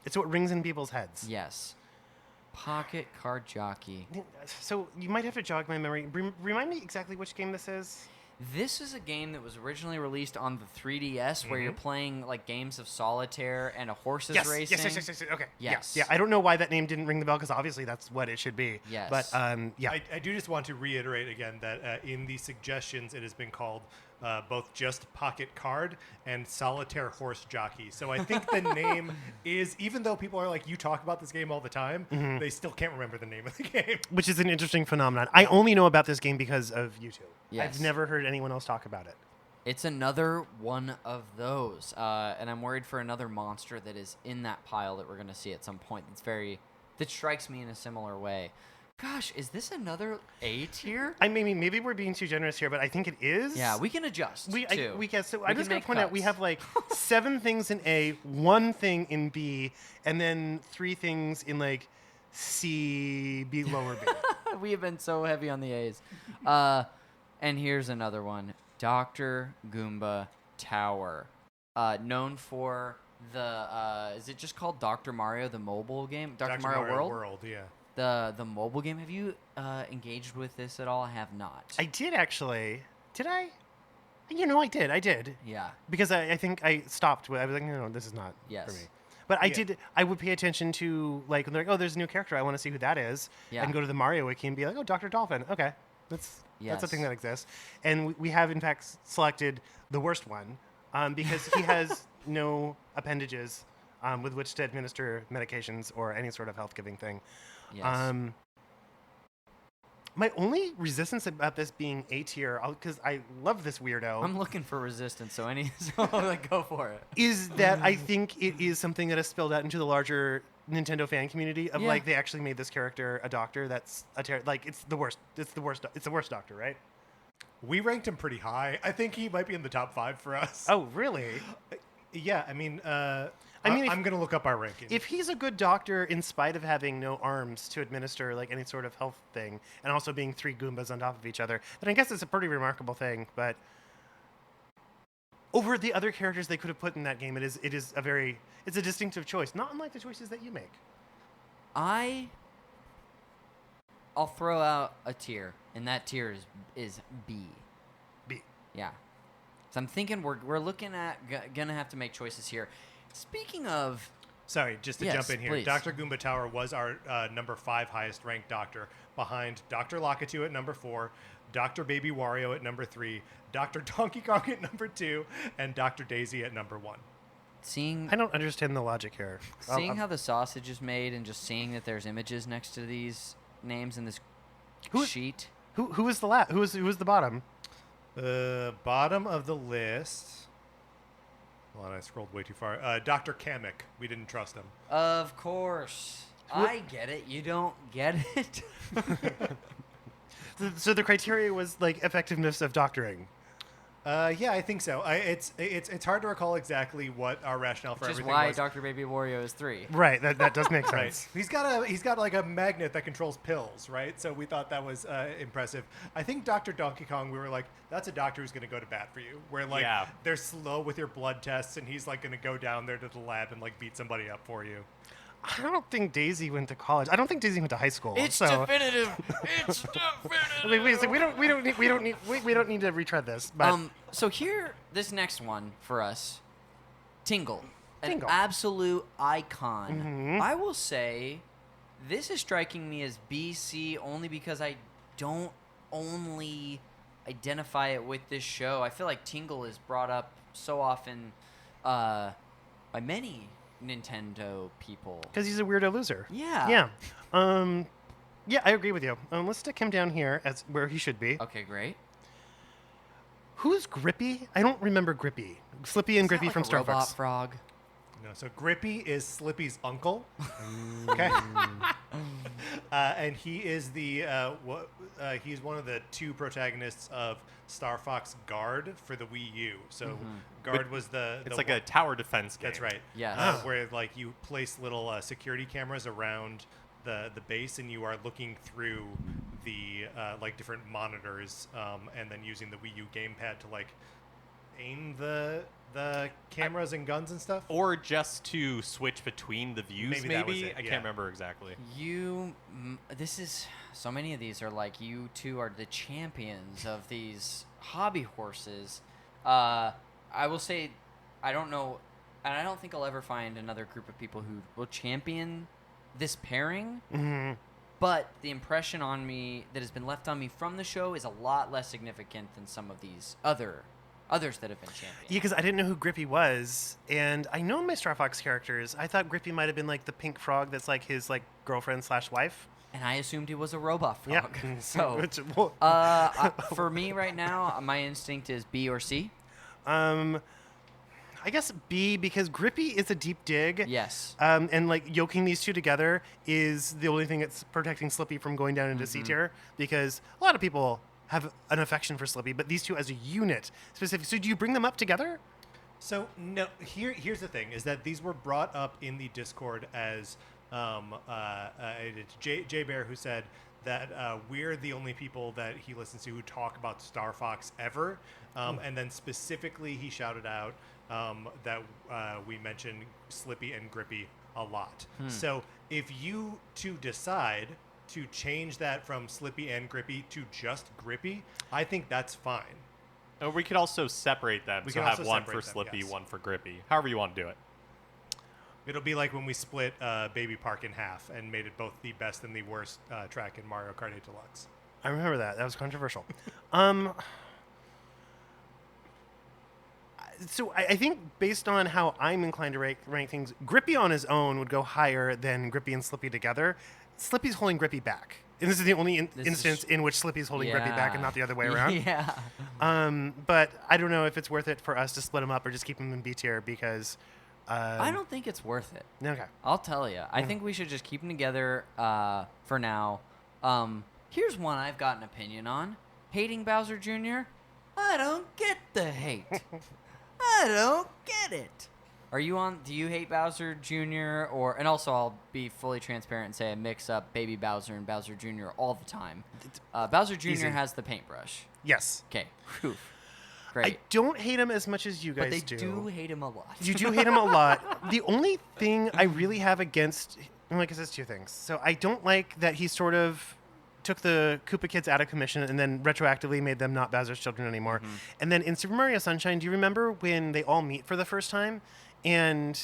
It's what rings in people's heads. Yes. Pocket Card Jockey. So you might have to jog my memory. Remind me exactly which game this is. This is a game that was originally released on the 3DS, where you're playing like games of solitaire and a horses racing. Yes. Okay. Yes. Yeah. I don't know why that name didn't ring the bell, because obviously that's what it should be. Yes. But yeah. I do just want to reiterate again that in the suggestions it has been called both just Pocket Card and Solitaire Horse Jockey. So I think the name is, even though people are like, you talk about this game all the time, they still can't remember the name of the game. Which is an interesting phenomenon. I only know about this game because of you two. Yes. I've never heard anyone else talk about it. It's another one of those, and I'm worried for another monster that is in that pile that we're going to see at some point. That strikes me in a similar way. Gosh, is this another A tier? I mean, maybe we're being too generous here, but I think it is. Yeah, we can adjust. So I'm just can going to make point out we cuts. have like 7 things in A, 1 thing in B, and then 3 things in like C, B, lower B. We have been so heavy on the A's. And here's another one. Dr. Goomba Tower. Known for the, is it just called Dr. Mario, the mobile game? Dr. Mario World? Yeah. The mobile game. Have you engaged with this at all? I have not. I did actually. Did I? I did. Yeah. Because I think I stopped. I was like, no, this is not Yes. for me. But I would pay attention to, like, when they're like, oh, there's a new character, I want to see who that is. Yeah. And go to the Mario wiki and be like, oh, Dr. Dolphin. Okay. That's a thing that exists. And we have, in fact, selected the worst one because he has no appendages with which to administer medications or any sort of health-giving thing. Yes. My only resistance about this being A tier, because I love this weirdo, I'm looking for resistance, so like, go for it. is that I think it is something that has spilled out into the larger Nintendo fan community of Yeah. like they actually made this character a doctor that's like it's the worst. It's the worst doctor, right? We ranked him pretty high. I think he might be in the top 5 for us. Oh, really? Yeah, I mean, I mean, I'm going to look up our ranking. If he's a good doctor in spite of having no arms to administer like any sort of health thing and also being 3 Goombas on top of each other, then I guess it's a pretty remarkable thing. But over the other characters they could have put in that game, it's a distinctive choice, not unlike the choices that you make. I'll throw out a tier, and that tier is B. B. Yeah. So I'm thinking we're looking at gonna have to make choices here. Speaking of, Sorry, just to Yes, jump in here. please. Dr. Goomba Tower was our number 5 highest ranked doctor, behind Dr. Lakitu at number 4, Dr. Baby Wario at number 3, Dr. Donkey Kong at number 2, and Dr. Daisy at number 1. seeing I don't understand the logic here. how the sausage is made, and just seeing that there's images next to these names in this Who- sheet. who was the who was the bottom? Bottom of the list. Hold on, I scrolled way too far. Dr. Kamek. We didn't trust him. Of course. I get it. You don't get it. So the criteria was like effectiveness of doctoring. Yeah, I think so. It's hard to recall exactly what our rationale for Which is everything why was. Dr. Baby Wario is 3. Right, that does make Right. sense. He's got like a magnet that controls pills, right? So we thought that was impressive. I think Dr. Donkey Kong, we were like, that's a doctor who's going to go to bat for you. Where like Yeah. they're slow with your blood tests, and he's like going to go down there to the lab and like beat somebody up for you. I don't think Daisy went to college. I don't think Daisy went to high school. It's so definitive. It's definitive. I mean, wait a second, we don't need to retread this. But So here, this next one for us, Tingle, an Tingle. absolute icon. Mhm. I will say, this is striking me as BC only because I don't only identify it with this show. I feel like Tingle is brought up so often by many Nintendo people. because he's a weirdo loser. Yeah. Yeah. Yeah, I agree with you. Let's stick him down here as where he should be. Okay, great. Who's Grippy? I don't remember Grippy. Slippy and Is that Grippy like from a Star robot Fox. frog. No, so Grippy is Slippy's uncle. Okay. And he is he's one of the 2 protagonists of Star Fox Guard for the Wii U. So Guard was It's like a tower defense game. That's right. Yes. Where like you place little security cameras around the base, and you are looking through the like different monitors, and then using the Wii U gamepad to like aim the cameras and guns and stuff. Or just to switch between the views, Maybe that was it, I yeah. can't remember exactly. This is so many of these are like you two are the champions of these hobby horses. I will say, I don't know, and I don't think I'll ever find another group of people who will champion this pairing. Mhm. But the impression on me that has been left on me from the show is a lot less significant than some of these others that have been championed. Yeah, because I didn't know who Grippy was, and I know my Star Fox characters. I thought Grippy might have been like the pink frog that's like his like girlfriend / wife. And I assumed he was a robot Yeah. frog. So, Which, well, for me right now, my instinct is B or C. I guess B, because Grippy is a deep dig. Yes. And like yoking these 2 together is the only thing that's protecting Slippy from going down into C tier, because a lot of people have an affection for Slippy, but these 2 as a unit specific. So do you bring them up together? So no, here's the thing: is that these were brought up in the Discord as it's Jay Bear who said that we're the only people that he listens to who talk about Star Fox ever, and then specifically he shouted out that we mention Slippy and Grippy a lot. So if you 2 decide to change that from Slippy and Grippy to just Grippy, I think that's fine. Or we could also separate them. We so can have also one separate for them, Slippy, yes. one for Grippy. However you want to do it. It'll be like when we split Baby Park in half and made it both the best and the worst track in Mario Kart 8 Deluxe. I remember that. That was controversial. So I think based on how I'm inclined to rank things, Grippy on his own would go higher than Grippy and Slippy together. Slippy's holding Grippy back. And this is the only instance in which Slippy's holding Grippy back and not the other way around. Yeah. But I don't know if it's worth it for us to split them up or just keep them in B tier because... I don't think it's worth it. Okay. I'll tell you. I think we should just keep them together for now. Here's one I've got an opinion on. Hating Bowser Jr.? I don't get the hate. I don't get it. Do you hate Bowser Jr. or, and also I'll be fully transparent and say I mix up Baby Bowser and Bowser Jr. all the time. Bowser Jr. Easy. has the paintbrush. Yes. Okay. Great. I don't hate him as much as you guys but they do. do hate him a lot. You do hate him a lot. The only thing I really have against, like I said, two things. So I don't like that he sort of took the Koopa kids out of commission and then retroactively made them not Bowser's children anymore. Mm-hmm. And then in Super Mario Sunshine, do you remember when they all meet for the first time? And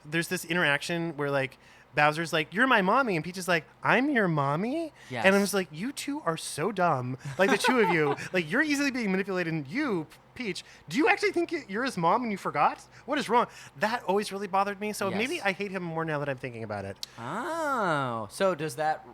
there's this interaction where, like, Bowser's like, "You're my mommy," and Peach is like, "I'm your mommy?" Yes. And I'm just like, you two are so dumb. Like, the two of you, like, you're easily being manipulated. And you, Peach, do you actually think you're his mom and you forgot? What is wrong? That always really bothered me. So maybe I hate him more now that I'm thinking about it. Oh, so does that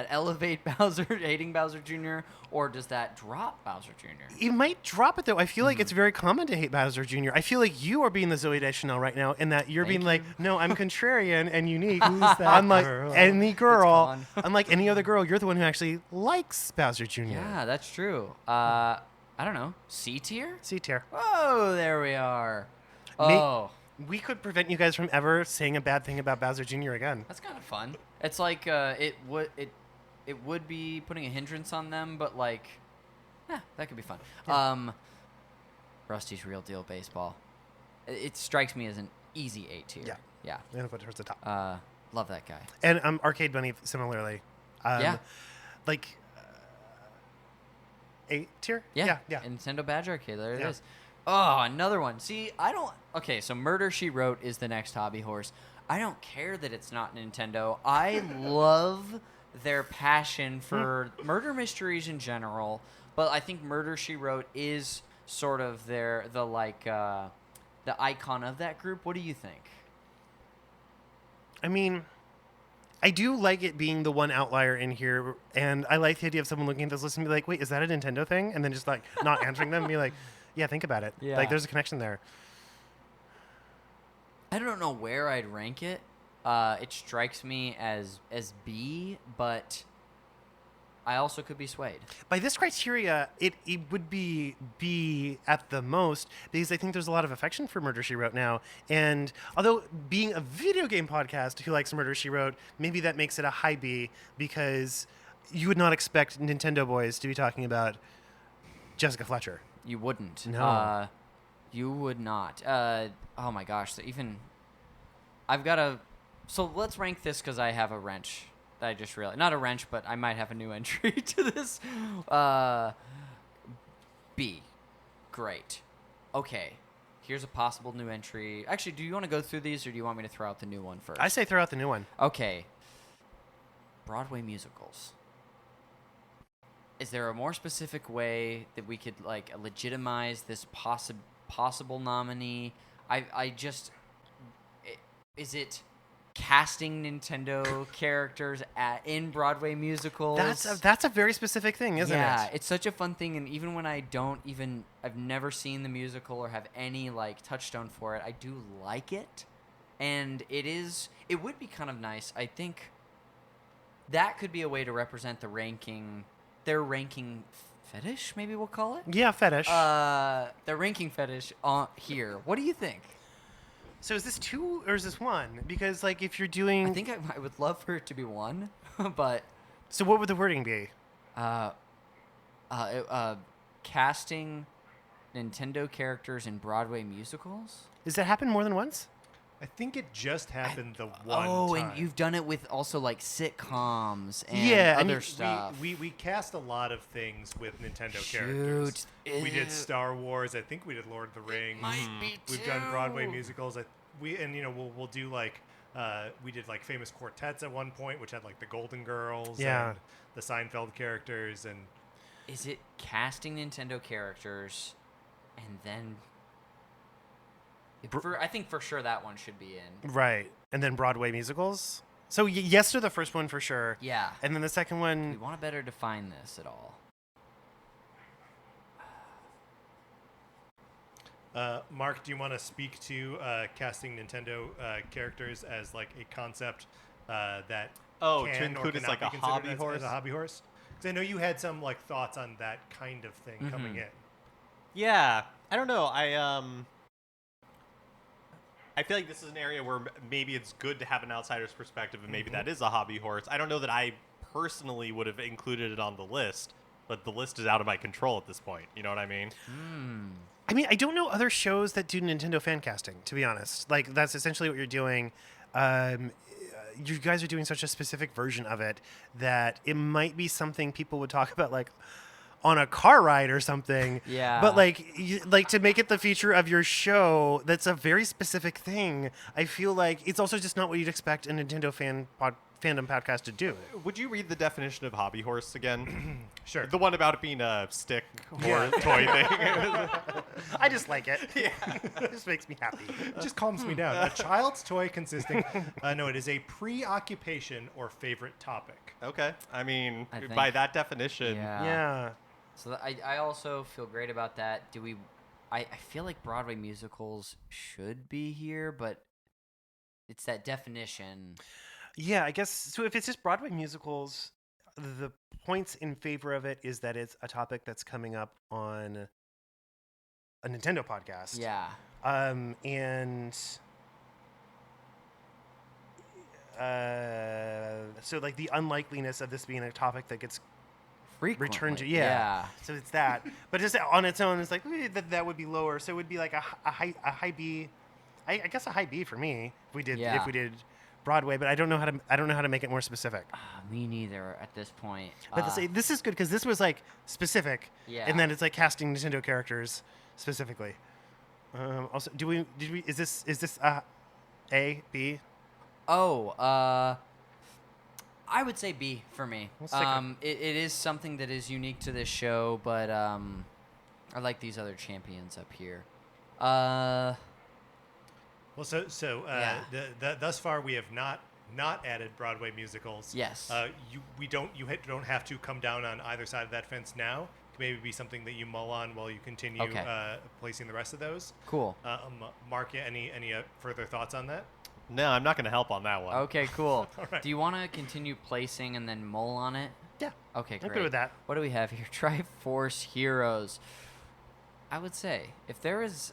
elevate Bowser, hating Bowser Jr., or does that drop Bowser Jr.? It might drop it, though. I feel like it's very common to hate Bowser Jr. I feel like you are being the Zoe Deschanel right now, in that you're being like, no, I'm contrarian and unique. Who's that unlike girl? any girl, It's unlike any other girl, you're the one who actually likes Bowser Jr. Yeah, that's true. I don't know. C tier? C tier. Oh, there we are. Oh. We could prevent you guys from ever saying a bad thing about Bowser Jr. again. That's kind of fun. It's like it would be putting a hindrance on them, but like, that could be fun. Yeah. Rusty's Real Deal Baseball. It strikes me as an easy A tier. Yeah. Yeah. And put it towards the top. Love that guy. And Arcade Bunny similarly. Like A tier. Yeah. Yeah. Nintendo Badge Arcade. There it is. Oh, another one. See, okay, so Murder, She Wrote is the next hobby horse. I don't care that it's not Nintendo. I love their passion for murder mysteries in general, but I think Murder, She Wrote is sort of the icon of that group. What do you think? I mean, I do like it being the one outlier in here, and I like the idea of someone looking at this list and be like, wait, is that a Nintendo thing? And then just like not answering them and be like, yeah, think about it. Yeah. Like, there's a connection there. I don't know where I'd rank it. It strikes me as B, but I also could be swayed. By this criteria, it would be B at the most, because I think there's a lot of affection for Murder, She Wrote now. And although being a video game podcast who likes Murder, She Wrote, maybe that makes it a high B, because you would not expect Nintendo boys to be talking about Jessica Fletcher. You wouldn't. No. You would not. Oh my gosh. So so let's rank this because I have a wrench. I just realized. Not a wrench, but I might have a new entry to this. B. Great. Okay. Here's a possible new entry. Actually, do you want to go through these or do you want me to throw out the new one first? I say throw out the new one. Okay. Broadway musicals. Is there a more specific way that we could like legitimize this possible nominee? Is it casting Nintendo characters in Broadway musicals? That's a very specific thing, isn't it? Yeah, it's such a fun thing, and even when I've never seen the musical or have any like touchstone for it, I do like it, and it would be kind of nice. I think that could be a way to represent their ranking fetish, maybe we'll call it. Yeah, fetish. Their ranking fetish here. What do you think? So is this 2 or is this 1? Because like if you're doing, I think I would love for it to be 1, but so what would the wording be? Casting Nintendo characters in Broadway musicals. Does that happen more than once? I think it just happened the one time. Oh, and you've done it with also like sitcoms and and other stuff. We cast a lot of things with Nintendo characters. We did Star Wars. I think we did Lord of the Rings. Might be We've done Broadway too. musicals. we'll do like we did like famous quartets at one point, which had like the Golden Girls Yeah. and the Seinfeld characters, and Is it casting Nintendo characters and then? I think for sure that one should be in. Right. And then Broadway musicals. So yes to the first one for sure. Yeah. And then the second We one, want to better define this at all. Mark, do you want to speak to casting Nintendo characters as like a concept that Oh, can to or include as cannot like be a considered hobby as horse? a hobby horse? Because I know you had some like thoughts on that kind of thing coming in. Yeah, I don't know. I feel like this is an area where maybe it's good to have an outsider's perspective, and maybe that is a hobby horse. I don't know that I personally would have included it on the list, but the list is out of my control at this point. You know what I mean? I mean, I don't know other shows that do Nintendo fan casting, to be honest. Like, that's essentially what you're doing. You guys are doing such a specific version of it that it might be something people would talk about, like, on a car ride or something. Yeah. But, like to make it the feature of your show, that's a very specific thing. I feel like it's also just not what you'd expect a Nintendo fandom podcast to do. Would you read the definition of hobby horse again? Sure. The one about it being a stick or toy thing. I just like it. Yeah. It just makes me happy. It just calms me down. A child's toy consisting. No, it is a preoccupation or favorite topic. Okay. I mean, I by think- that definition, Yeah. So I also feel great about that. I feel like Broadway musicals should be here, but it's that definition. Yeah, I guess so. If it's just Broadway musicals, the points in favor of it is that it's a topic that's coming up on a Nintendo podcast. Yeah. And so like the unlikeliness of this being a topic that gets Frequently. returned to, Yeah. So it's that, but just on its own, it's like that would be lower. So it would be like a high B. I guess a high B for me if we did Broadway, but I don't know how to make it more specific. Me neither at this point. But this is good because this was like specific, Yeah. and then it's like casting Nintendo characters specifically. Also, is this A, B? Oh, I would say B for me. Let's take a- It is something that is unique to this show, but I like these other champions up here. Well, so Yeah. thus far we have not added Broadway musicals. Yes. You don't have to come down on either side of that fence now. It could maybe be something that you mull on while you continue Okay. placing the rest of those. Cool. Mark, any further thoughts on that? no, I'm not going to help on that one. Okay, cool. All right. Do you want to continue placing and then mull on it? Yeah. Okay, I'm great. good with that. What do we have here? Triforce Heroes. I would say if there is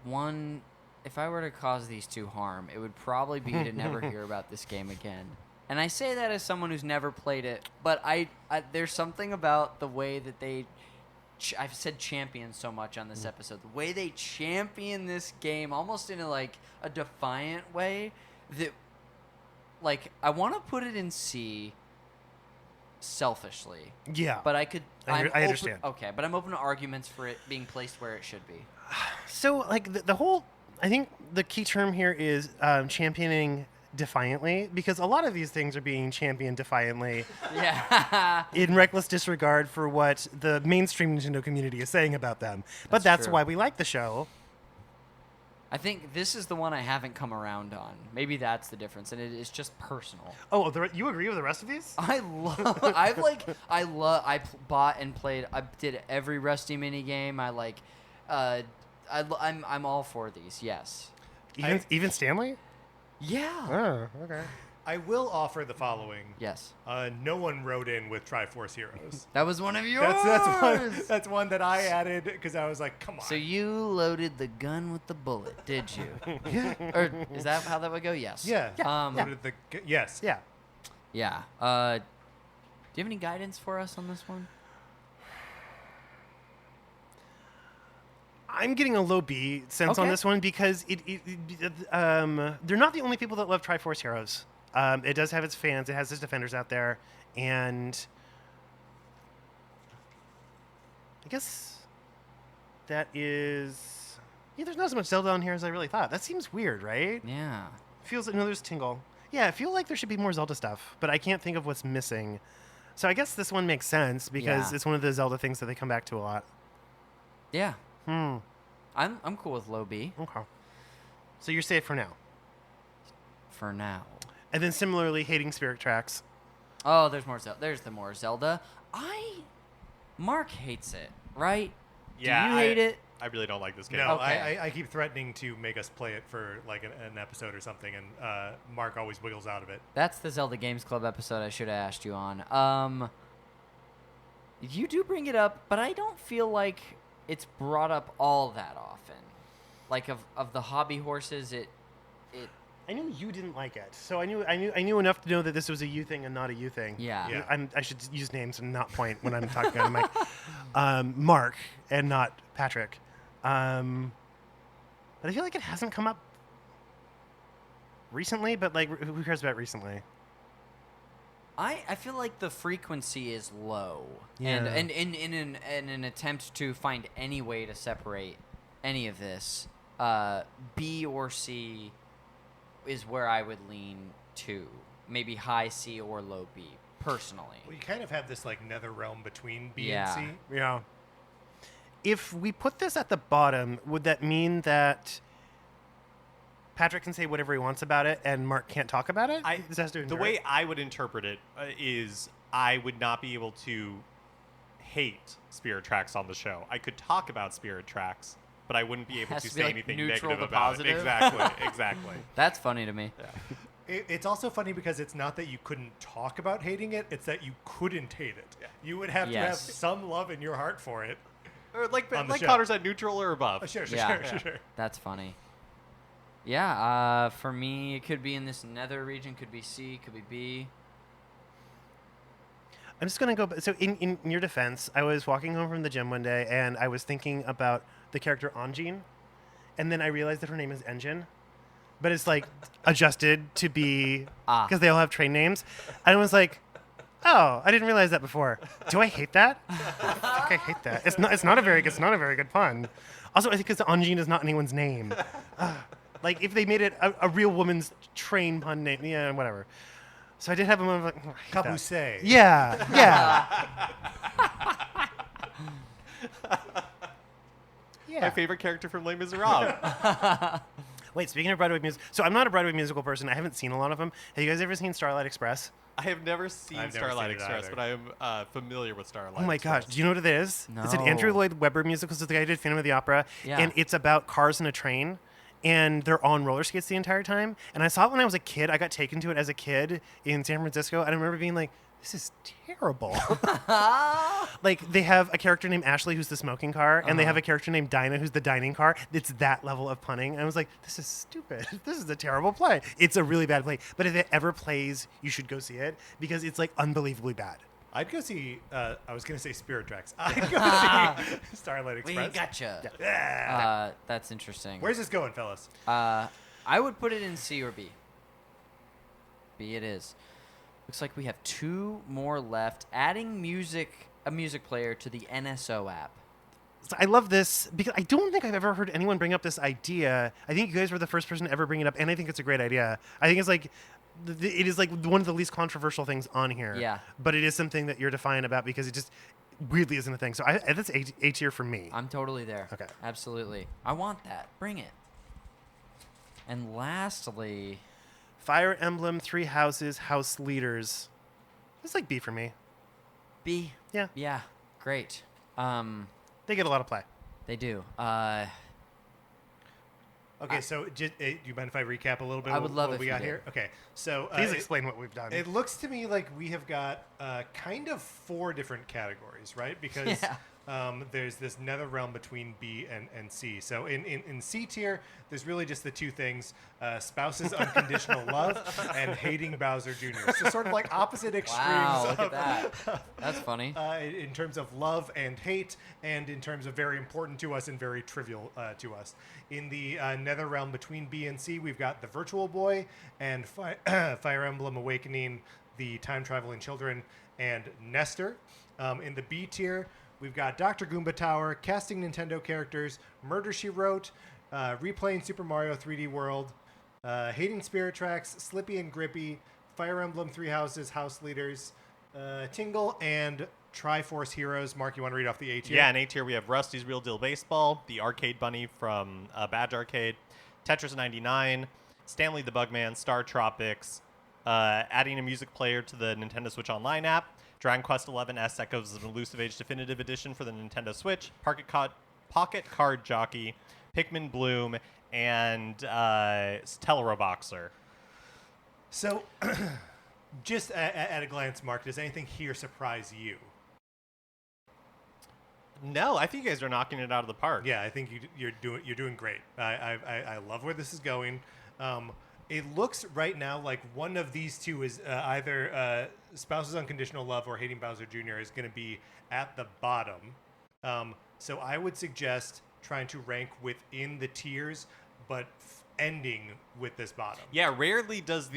one, if I were to cause these two harm, it would probably be to never hear about this game again. And I say that as someone who's never played it, but I there's something about the way that they. I've said champion so much on this episode. The way they champion this game, almost in a defiant way, that like I want to put it in C. Selfishly, Yeah. but I could. I I'm understand. Okay, but I'm open to arguments for it being placed where it should be. So like the whole, I think the key term here is championing defiantly, because a lot of these things are being championed defiantly Yeah. in reckless disregard for what the mainstream Nintendo community is saying about them. But That's that's true. why we like the show. I think this is the one I haven't come around on. Maybe that's the difference, and it is just personal. Oh, you agree with the rest of these? I bought and played. I did every Rusty mini game. I'm all for these. Yes. Even Stanley? Yeah. Oh, okay. I will offer the following. Yes. No one wrote in with Triforce Heroes. That was one of yours. That's one that I added because I was like, come on. So you loaded the gun with the bullet, did you? Yeah. Or is that how that would go? Yes. Yeah. Um, Yes. Yeah. Yeah. Do you have any guidance for us on this one? I'm getting a low B sense on Okay. this one because they're not the only people that love Triforce Heroes. It does have its fans. It has its defenders out there, and I guess that is Yeah, there's not as much Zelda on here as I really thought. That seems weird, right? Yeah. Feels like, no, there's Tingle. Yeah, I feel like there should be more Zelda stuff, but I can't think of what's missing. So I guess this one makes sense because Yeah. it's one of the Zelda things that they come back to a lot. Yeah. Hmm. I'm cool with low B Okay. So you're safe for now. for now. And then similarly, hating Spirit Tracks. Oh, there's more Zelda. There's the more Zelda. Mark hates it, right? Yeah, Do you hate it? I really don't like this game. No, Okay. I keep threatening to make us play it for like an episode or something, and Mark always wiggles out of it. That's the Zelda Games Club episode I should have asked you on. You do bring it up, but I don't feel like it's brought up all that often. Like of the hobby horses, it I knew you didn't like it, so I knew enough to know that this was a you thing and not a you thing. Yeah. Yeah. I should use names and not point when I'm talking on the mic. Mark and not Patrick. But I feel like it hasn't come up recently. But like, who cares about recently? I feel like the frequency is low, Yeah. and in an attempt to find any way to separate any of this, B or C is where I would lean to. Maybe high C or low B, personally. Well, you kind of have this like nether realm between B Yeah. and C. Yeah. If we put this at the bottom, would that mean that Patrick can say whatever he wants about it and Mark can't talk about it? This has to The endure way it? I would interpret it is I would not be able to hate Spirit Tracks on the show. I could talk about Spirit Tracks, but I wouldn't be able Has to to be, say like, anything neutral negative to about positive. it. Exactly, exactly. That's funny to me. It's also funny because it's not that you couldn't talk about hating it; it's that you couldn't hate it. Yeah. You would have to Yes. have some love in your heart for it. Or like On the show. Connor said, neutral or above. Sure. Yeah. That's funny. Yeah, for me, it could be in this nether region, could be C, could be B. I'm just going to go. So, in your defense, I was walking home from the gym one day and I was thinking about the character Anjin. And then I realized that her name is Engine. But it's like adjusted to be because they all have train names. And I was like, oh, I didn't realize that before. Do I hate that? I think I hate that. It's not a very good pun. Also, I think because Anjin is not anyone's name. Like if they made it a real woman's train pun name, yeah, whatever. So I did have a moment of like, I hate that. Kabuse. Yeah. Yeah. My favorite character from Les Miserables. Wait, speaking of Broadway music, so I'm not a Broadway musical person. I haven't seen a lot of them. Have you guys ever seen Starlight Express? I have never seen I've never Starlight seen it Express, either. but I am familiar with Starlight Oh my Express. gosh, do you know what it is? It's an Andrew No. Lloyd Webber musical. So the guy who did Phantom of the Opera, Yeah. and it's about cars and a train, and they're on roller skates the entire time. And I saw it when I was a kid. I got taken to it as a kid in San Francisco, and I remember being like, "This is terrible." Like they have a character named Ashley who's the smoking car, and they have a character named Dinah who's the dining car. It's that level of punning. And I was like, "This is stupid. This is a terrible play. It's a really bad play." But if it ever plays, you should go see it because it's like unbelievably bad. I'd go see. I was gonna say Spirit Tracks. I'd go see Starlight We Express. gotcha. Yeah. That's interesting. Where's this going, fellas? I would put it in C or B. B it is. Looks like we have 2 more left. Adding a music player to the NSO app. So I love this because I don't think I've ever heard anyone bring up this idea. I think you guys were the first person to ever bring it up, and I think it's a great idea. I think it's like it is like one of the least controversial things on here. Yeah. But it is something that you're defiant about because it just weirdly isn't a thing. So that's A tier for me. I'm totally there. Okay. Absolutely. I want that. Bring it. And lastly, Fire Emblem, 3 Houses, House Leaders. It's like B for me. B. Yeah. Yeah. Great. They get a lot of play. They do. Okay, so do you mind if I recap a little bit? I would love what if we you got did. here. Okay, so Please explain what we've done. It looks to me like we have got kind of 4 different categories, right? Because Yeah. there's this nether realm between B and C. So in C tier, there's really just the 2 things: spouse's unconditional love and hating Bowser Jr. So sort of like opposite extremes. Wow, look of, at that. That's funny. in terms of love and hate, and in terms of very important to us and very trivial to us. In the nether realm between B and C, we've got the Virtual Boy and Fire Emblem Awakening, the Time Traveling Children, and Nestor. In the B tier, we've got Dr. Goomba Tower, casting Nintendo characters, Murder, She Wrote, Replaying Super Mario 3D World, Hating Spirit Tracks, Slippy and Grippy, Fire Emblem Three Houses, House Leaders, Tingle, and Triforce Heroes. Mark, you want to read off the A tier? Yeah, in A tier we have Rusty's Real Deal Baseball, the Arcade Bunny from Badge Arcade, Tetris 99, Stanley the Bugman, Star Tropics, adding a music player to the Nintendo Switch Online app, Dragon Quest XI S Echoes of an Elusive Age Definitive Edition for the Nintendo Switch, Pocket Card Jockey, Pikmin Bloom, and Teleroboxer. So, just at a glance, Mark, does anything here surprise you? No, I think you guys are knocking it out of the park. Yeah, I think you're doing great. I love where this is going. It looks right now like one of these two is either Spouse's Unconditional Love or Hating Bowser Jr. is going to be at the bottom. So I would suggest trying to rank within the tiers, but ending with this bottom. Yeah, rarely does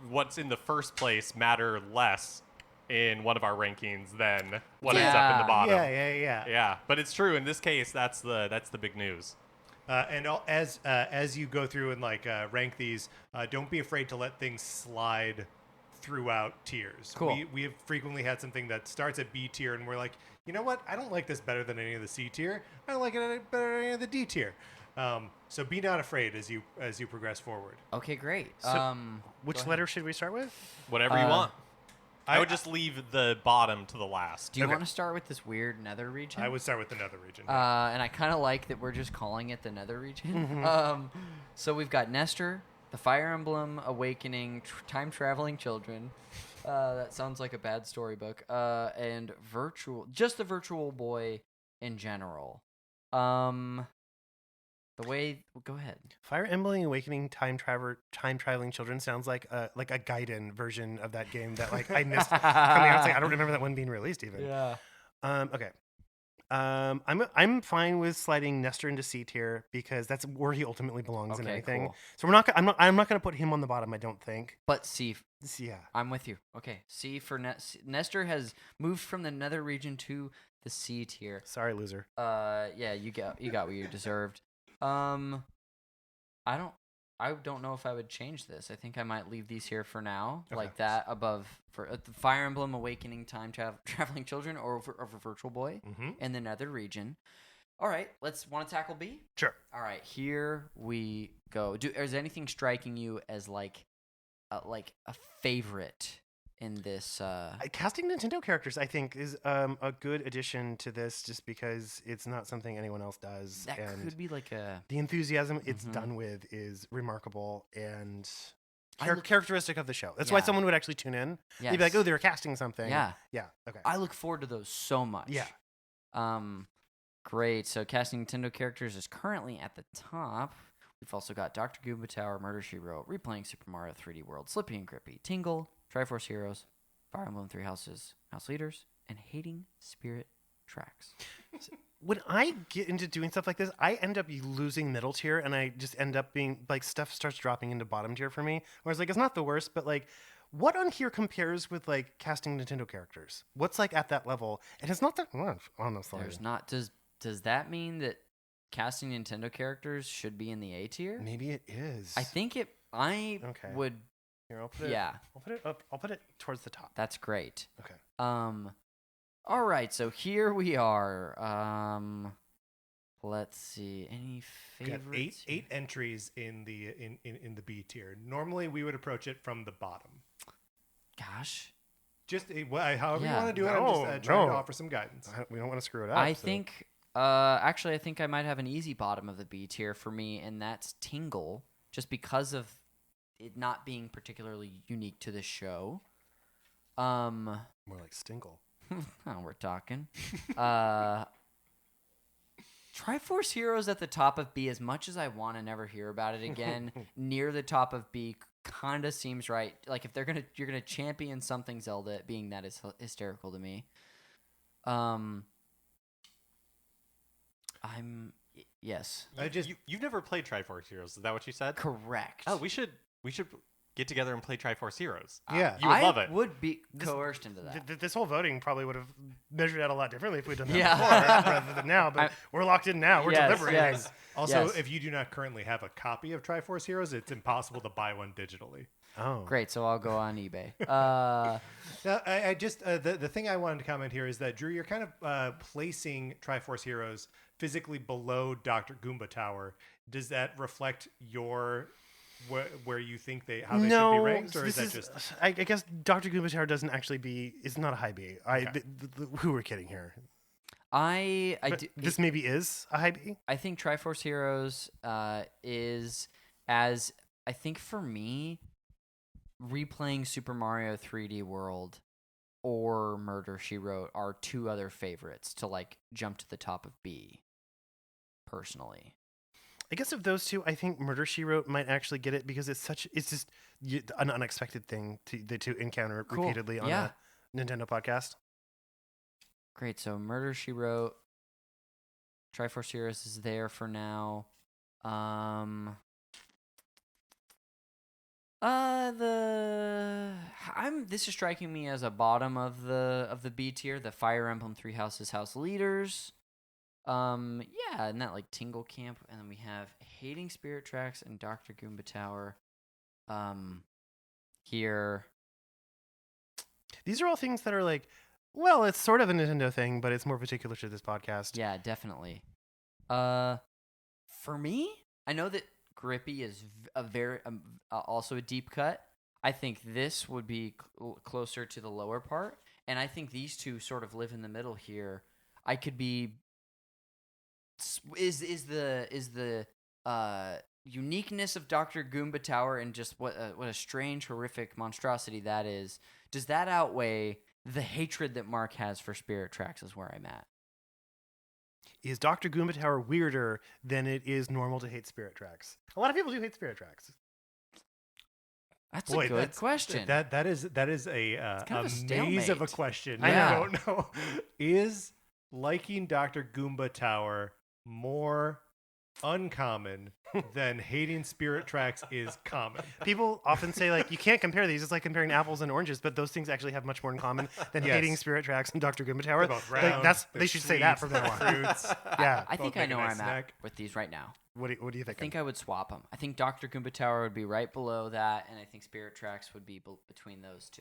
what's in the first place matter less in one of our rankings than what ends up in the bottom. Yeah. Yeah, but it's true in this case. That's the big news. And as you go through and rank these, don't be afraid to let things slide throughout tiers. Cool. We have frequently had something that starts at B tier, and we're like, you know what? I don't like this better than any of the C tier. I don't like it better than any of the D tier. So be not afraid as you progress forward. Okay, great. So, which letter should we start with? Whatever you want. I would just leave the bottom to the last. Do you want to start with this weird nether region? I would start with the nether region. And I kind of like that we're just calling it the nether region. So we've got Nestor, the Fire Emblem Awakening, time-traveling children. That sounds like a bad storybook. And the Virtual Boy in general. Go ahead. Fire Emblem Awakening time traveling children sounds like a Gaiden version of that game that I missed coming out. It's I don't remember that one being released even. Yeah. Okay. I'm fine with sliding Nestor into C tier because that's where he ultimately belongs in anything. Cool. So I'm not going to put him on the bottom. I don't think. But C. Yeah. I'm with you. Okay. C for Nestor has moved from the nether region to the C tier. Sorry, loser. Yeah, you got what you deserved. I don't know if I would change this. I think I might leave these here for now, like that above for the Fire Emblem Awakening time traveling children or over Virtual Boy in the nether region. All right, want to tackle B? Sure. All right, here we go. Is anything striking you as like a favorite in this? Casting Nintendo characters, I think, is a good addition to this, just because it's not something anyone else does. That could be like the enthusiasm it's done with is remarkable and characteristic of the show. That's why someone would actually tune in. Yes. They'd be like, "Oh, they're casting something." Yeah. Okay. I look forward to those so much. Yeah. Great. So casting Nintendo characters is currently at the top. We've also got Dr. Goomba Tower, Murder, She Wrote, Replaying Super Mario 3D World, Slippy and Grippy, Tingle, Triforce Heroes, Fire Emblem Three Houses, House Leaders, and Hating Spirit Tracks. When I get into doing stuff like this, I end up losing middle tier, and I just end up being stuff starts dropping into bottom tier for me. Whereas it's not the worst, but what on here compares with casting Nintendo characters? What's at that level? And it's not that much, honestly. There's not. Does that mean that casting Nintendo characters should be in the A tier? Maybe it is. I think it. Okay. Would. Here, I'll put it. Yeah. I'll put it up. I'll put it towards the top. That's great. Okay. All right. So here we are. Let's see. Any favorites? Got eight entries in the B tier. Normally, we would approach it from the bottom. Gosh. Just however you want to do it. No, I'm just trying to offer some guidance. We don't want to screw it up. I think. Actually, I think I might have an easy bottom of the B tier for me, and that's Tingle, just because of it not being particularly unique to this show. More like Stinkle. Oh, we're talking. Triforce Heroes at the top of B, as much as I want to never hear about it again, near the top of B kind of seems right. If you're gonna champion something Zelda, being that is hysterical to me. Yes. You've never played Triforce Heroes, is that what you said? Correct. Oh, we should get together and play Triforce Heroes. Yeah. You would I love it. would be coerced into that. This whole voting probably would have measured out a lot differently if we'd done that Yeah. before rather than now. But we're locked in now. We're Yes, deliberating. yes. Also, Yes. if you do not currently have a copy of Triforce Heroes, it's impossible to buy one digitally. Oh, Great, so I'll go on eBay. Now, I just the thing I wanted to comment here is that Drew, you're kind of placing Triforce Heroes physically below Dr. Goomba Tower. Does that reflect your where you think how they should be ranked, or is that just? I guess Dr. Goomba Tower doesn't actually it's not a high B. Okay. Who we're kidding here? This maybe is a high B. I think Triforce Heroes is as I think for me, replaying Super Mario 3D World or Murder, She Wrote are two other favorites to like jump to the top of B. Personally, I guess of those two, I think Murder, She Wrote might actually get it because it's just an unexpected thing to encounter Cool. repeatedly on Yeah. a Nintendo podcast. great. So Murder, She Wrote, Triforce Heroes is there for now. This is striking me as a bottom of the B tier, the Fire Emblem Three Houses House Leaders. Yeah, and that like Tingle Camp, and then we have Hating Spirit Tracks and Dr. Goomba Tower. Here. These are all things that are like, well, it's sort of a Nintendo thing, but it's more particular to this podcast. Yeah, definitely. For me, I know that Grippy is a very also a deep cut. I think this would be closer to the lower part, and I think these two sort of live in the middle here. I could be is the uniqueness of Dr. Goomba Tower and just what a strange, horrific monstrosity that is. Does that outweigh the hatred that Mark has for Spirit Tracks? Is where I'm at. Is Dr. Goomba Tower weirder than it is normal to hate Spirit Tracks? A lot of people do hate Spirit Tracks. That's a good question. That is a kind of a maze of a stalemate. question. I I know. don't know. Is liking Dr. Goomba Tower more uncommon than hating Spirit Tracks is common? People often say, like, you can't compare these. It's like comparing apples and oranges, but those things actually have much more in common than Yes. hating Spirit Tracks and Dr. Goomba Tower. They're both Like, round, they they're should say that sweet, from now on. fruits. Yeah. I think Both I make a know where nice I'm at snack. with these right now. What do you think? I think I would swap them. I think Dr. Goomba Tower would be right below that, and I think Spirit Tracks would be between those two.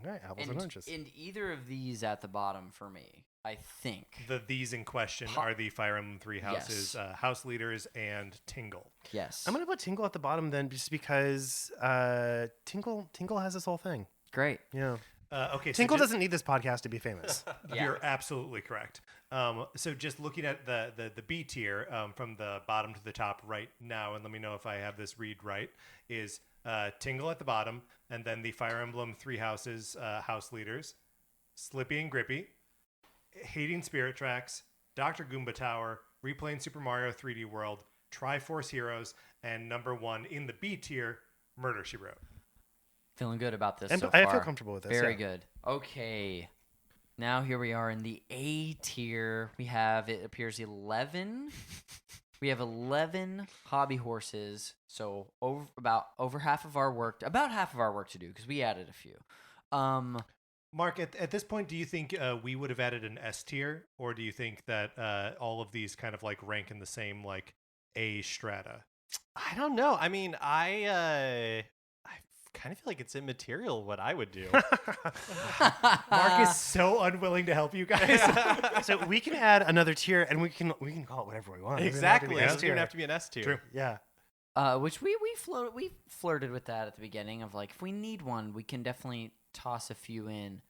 Okay, apples and oranges. And either of these at the bottom for me, I think. These in question are the Fire Emblem Three Houses, House Leaders, and Tingle. Yes. I'm going to put Tingle at the bottom then just because Tingle has this whole thing. Great. Yeah. Okay, Tingle so doesn't need this podcast to be famous. Yeah. You're absolutely correct. So just looking at the B tier from the bottom to the top right now, and let me know if I have this read right, is Tingle at the bottom, and then the Fire Emblem Three Houses House Leaders, Slippy and Grippy, Hating Spirit Tracks, Dr. Goomba Tower, Replaying Super Mario 3D World, Triforce Heroes, and number one in the B tier, Murder, She Wrote. Feeling good about this And so I far. feel comfortable with this. Very yeah. good. Okay. Now here we are in the A tier. We have, it appears, 11. We have 11 hobby horses. So over half of our work, about half of our work to do because we added a few. Mark, at this point, do you think we would have added an S tier, or do you think that all of these kind of like rank in the same like A strata? I don't know. I mean, I kind of feel like it's immaterial what I would do. Mark is so unwilling to help you guys. So we can add another tier, and we can call it whatever we want. It doesn't have to be Exactly. It S doesn't tier. even have to be an S tier. True. Yeah. Which we flirted with that at the beginning of like if we need one, we can definitely toss a few in.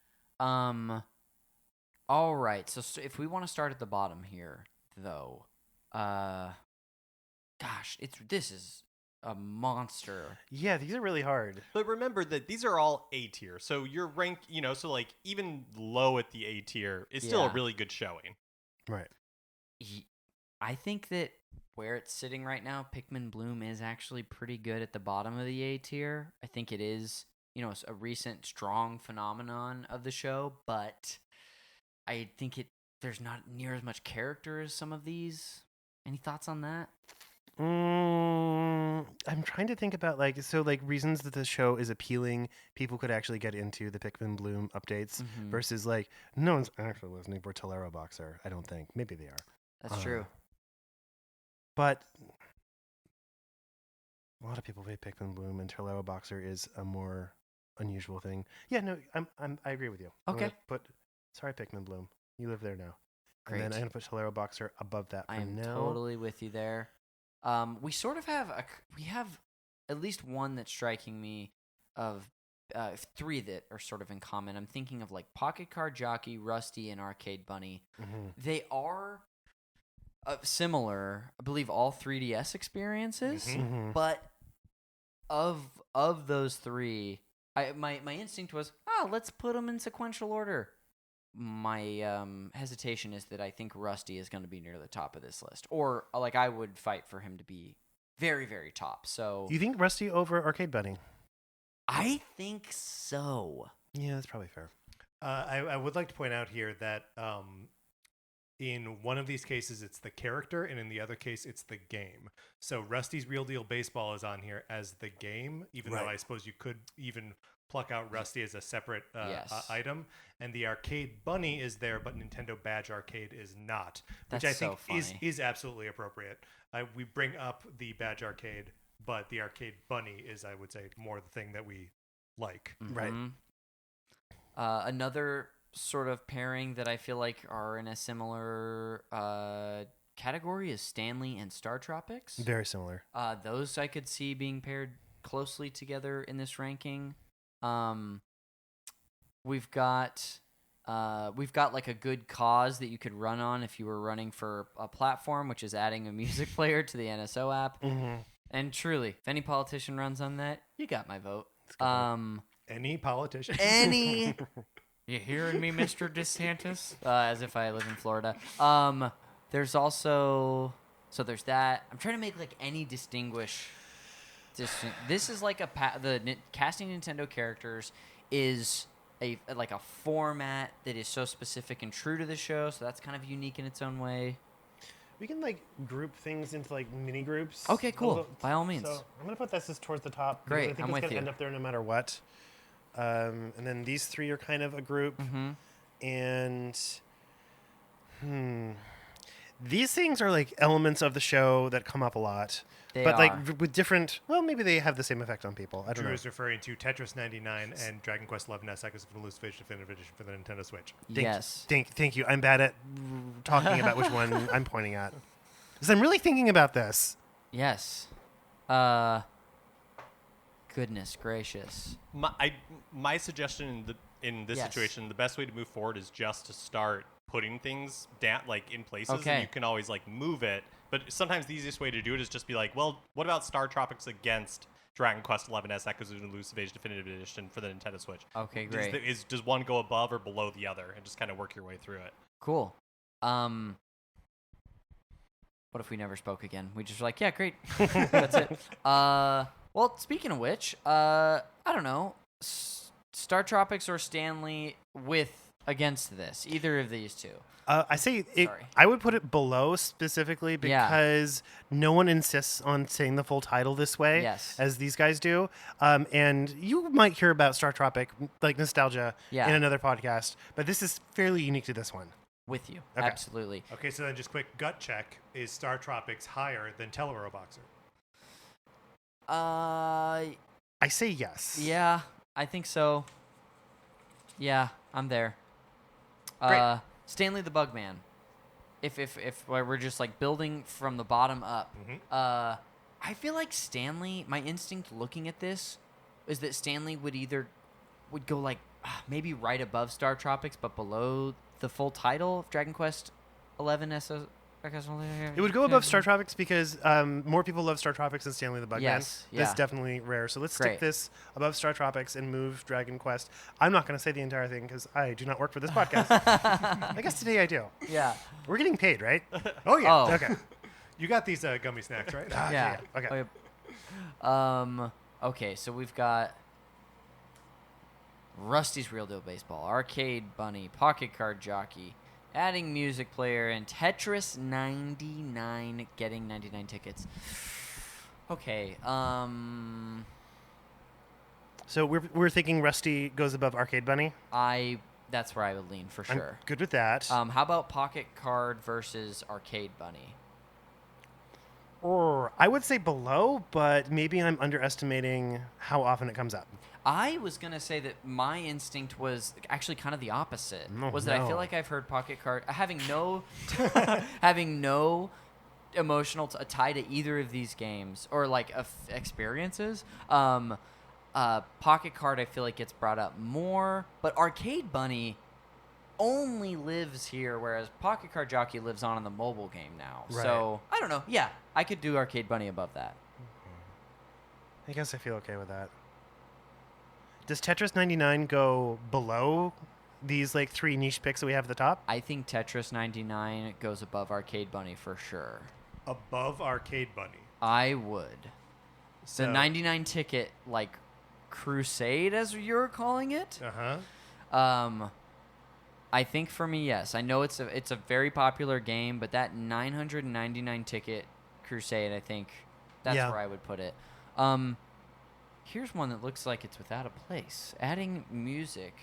All right. So if we want to start at the bottom here, though, gosh, this is a monster. Yeah, these are really hard. But remember that these are all A tier. So your rank, so like even low at the A tier is still a Yeah. really good showing. Right. I think that where it's sitting right now, Pikmin Bloom is actually pretty good at the bottom of the A tier. I think it is, a recent strong phenomenon of the show, but I think there's not near as much character as some of these. Any thoughts on that? I'm trying to think about like reasons that the show is appealing. People could actually get into the Pikmin Bloom updates versus like no one's actually listening for Tolero Boxer. I don't think. Maybe they are. That's true. But a lot of people play Pikmin Bloom, and Tolero Boxer is a more unusual thing. Yeah, no, I agree with you. Okay. Sorry, Pikmin Bloom. You live there now. Great. And then I'm gonna put Tolero Boxer above that for I am now. totally with you there. We sort of have we have at least one that's striking me of three that are sort of in common. I'm thinking of like Pocket Card Jockey, Rusty, and Arcade Bunny. They are similar, I believe, all 3DS experiences, but of those three, my instinct was, let's put them in sequential order. My hesitation is that I think Rusty is going to be near the top of this list, or like I would fight for him to be very, very top. So You think Rusty over Arcade Bunny? I think so. Yeah, that's probably fair. I would like to point out here that in one of these cases, it's the character, and in the other case, it's the game. So Rusty's Real Deal Baseball is on here as the game, even though I suppose you could even pluck out Rusty as a separate item. And the Arcade Bunny is there, but Nintendo Badge Arcade is not, which I think is absolutely appropriate. We bring up the Badge Arcade, but the Arcade Bunny is, I would say, more the thing that we like. Right. Another sort of pairing that I feel like are in a similar category is Stanley and Star Tropics. Very similar. Those I could see being paired closely together in this ranking. We've got like a good cause that you could run on if you were running for a platform, which is adding a music player to the NSO app. And truly, if any politician runs on that, you got my vote. Any politician? Any... You hearing me, Mr. DeSantis? As if I live in Florida. There's also... So there's that. I'm trying to make like any distinguish... This is like casting Nintendo characters is a format that is so specific and true to the show, so that's kind of unique in its own way. We can like group things into like mini groups. Okay, cool. By all means. So I'm gonna put this as towards the top. Great, I think I'm it's with gonna you. end up there no matter what. And then these three are kind of a group. And these things are like elements of the show that come up a lot. Like with different, well, maybe they have the same effect on people. I don't Drew know. is referring to Tetris 99 and Dragon Quest XI S Echoes of an Elusive Age Definitive Edition for the Nintendo Switch. Thank you. I'm bad at talking about which one I'm pointing at. Because I'm really thinking about this. Yes. Goodness gracious. My suggestion in this situation, the best way to move forward is just to start putting things down, like in places, and you can always like move it. But sometimes the easiest way to do it is just be like, well, what about Star Tropics against Dragon Quest XI S Echoes of an Elusive Age Definitive Edition for the Nintendo Switch? Okay, great. Does one go above or below the other, and just kind of work your way through it? Cool. What if we never spoke again? We just were like, yeah, great. That's it. Well, speaking of which, I don't know, Star Tropics or Stanley against this, either of these two. I say I would put it below specifically because no one insists on saying the full title this way as these guys do. And you might hear about Star Tropic, like nostalgia, in another podcast, but this is fairly unique to this one. With you. Okay. Absolutely. Okay, so then just quick gut check. Is Star Tropics higher than Tellero Boxer? I say yes. Yeah, I think so. Yeah, I'm there. Great. Stanley the Bugman. If we're just like building from the bottom up, I feel like Stanley. My instinct looking at this is that Stanley would go like maybe right above Star Tropics, but below the full title of Dragon Quest XI. It would go above Star Tropics because more people love Star Tropics than Stanley the Bugman. Yes, That's definitely rare. So let's stick this above Star Tropics and move Dragon Quest. I'm not going to say the entire thing because I do not work for this podcast. I guess today I do. Yeah. We're getting paid, right? Oh, yeah. Oh. Okay. You got these gummy snacks, right? Yeah. Okay. Okay, so we've got Rusty's Real Deal Baseball, Arcade Bunny, Pocket Card Jockey, Adding music player and Tetris 99 getting 99 tickets. Okay. So we're thinking Rusty goes above Arcade Bunny. That's where I would lean for I'm sure. good with that. How about Pocket Card versus Arcade Bunny? Or I would say below, but maybe I'm underestimating how often it comes up. I was gonna say that my instinct was actually kind of the opposite. No, was that I feel no. like I've heard Pocket Card having no having no emotional tie to either of these games or like experiences. Pocket Card I feel like gets brought up more, but Arcade Bunny only lives here, whereas Pocket Card Jockey lives on in the mobile game now. Right. So I don't know. Yeah, I could do Arcade Bunny above that. I guess I feel okay with that. Does Tetris 99 go below these like 3 niche picks that we have at the top? I think Tetris 99 goes above Arcade Bunny for sure. Above Arcade Bunny. I would. So, The 99 ticket, like, crusade, as you're calling it. Uh-huh. I think for me, yes. I know it's a very popular game, but that 999 ticket crusade, I think that's Yeah. where I would put it. Here's one that looks like it's without a place. Adding a music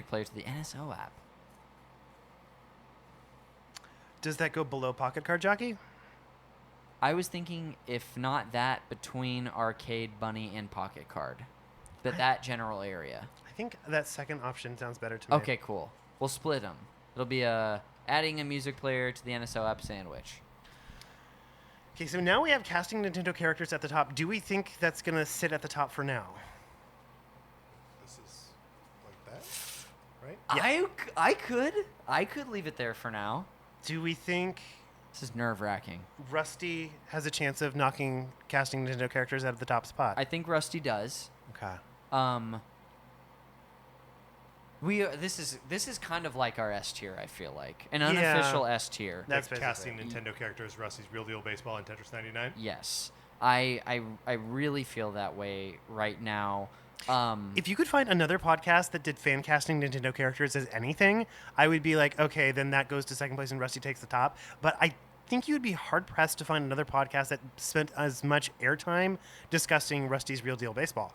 player to the NSO app. Does that go below Pocket Card Jockey? I was thinking, if not that, between Arcade Bunny and Pocket Card. But that general area. I think that second option sounds better to me. Okay, cool. We'll split them. It'll be adding a music player to the NSO app sandwich. Okay, so now we have casting Nintendo characters at the top. Do we think that's going to sit at the top for now? This is like that, right? I could leave it there for now. Do we think This is nerve-wracking. Rusty has a chance of knocking casting Nintendo characters out of the top spot? I think Rusty does. Okay. This is kind of like our S tier. I feel like an unofficial S tier. That's Like casting basically Nintendo characters, Rusty's Real Deal Baseball, and Tetris 99. Yes, I really feel that way right now. If you could find another podcast that did fan casting Nintendo characters as anything, I would be like, okay, then that goes to second place and Rusty takes the top. But I think you would be hard-pressed to find another podcast that spent as much airtime discussing Rusty's Real Deal Baseball.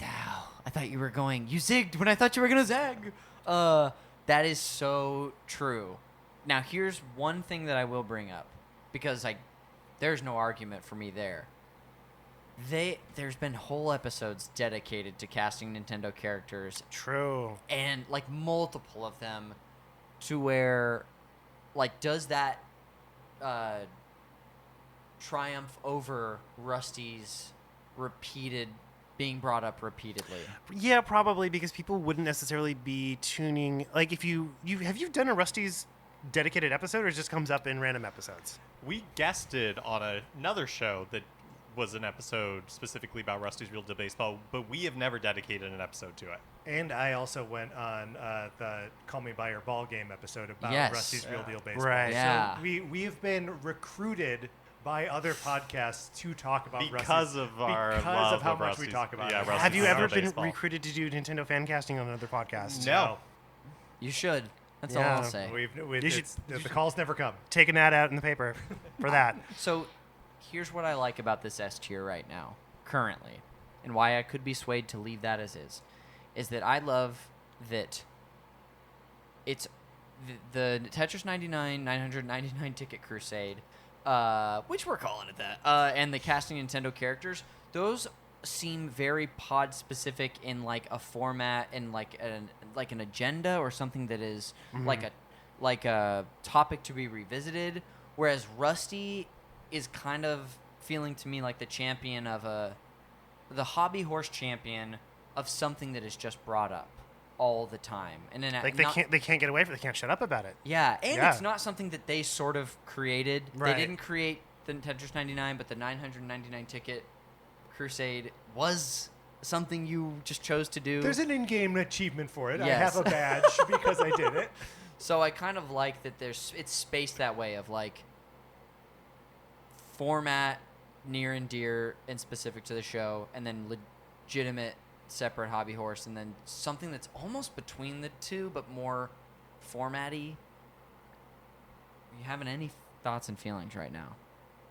Ow, I thought you were going. You zigged when I thought you were gonna zag. That is so true. Now here's one thing that I will bring up, because there's no argument for me there. There's been whole episodes dedicated to casting Nintendo characters, True. and like multiple of them, to where, like, does that triumph over Rusty's being brought up repeatedly? Yeah, probably, because people wouldn't necessarily be tuning. Like, if you have you done a Rusty's dedicated episode, or it just comes up in random episodes? We guested on another show that was an episode specifically about Rusty's Real Deal Baseball, but we have never dedicated an episode to it. And I also went on the Call Me By Your Ball Game episode about Yes. Rusty's Real Deal Baseball. Right. Yeah. So we have been recruited by other podcasts to talk about Because Rusty's, of our because love of how of much we Rusty's- talk about yeah, it. Rusty's Have you Real ever Deal been Baseball. recruited to do Nintendo fan casting on another podcast? No. You should. That's Yeah. all I'll say. You should- the calls never come. Take an ad out in the paper for that. So, here's what I like about this S tier right now, currently, and why I could be swayed to leave that as is that I love that it's the Tetris 99 999 ticket crusade, which we're calling it that, and the casting Nintendo characters. Those seem very pod specific in like a format and like an agenda or something that is like a topic to be revisited. Whereas Rusty is kind of feeling to me like the champion of the hobby horse champion of something that is just brought up all the time, and then Like they can't get away from it. They can't shut up about it. Yeah, and Yeah. it's not something that they sort of created. Right. They didn't create the Tetris 99, but the 999 ticket crusade was something you just chose to do. There's an in-game achievement for it. I Yes. have a badge because I did it. So I kind of like that it's spaced that way of like format near and dear and specific to the show, and then legitimate separate hobby horse, and then something that's almost between the two but more formatty. Are you having any thoughts and feelings right now?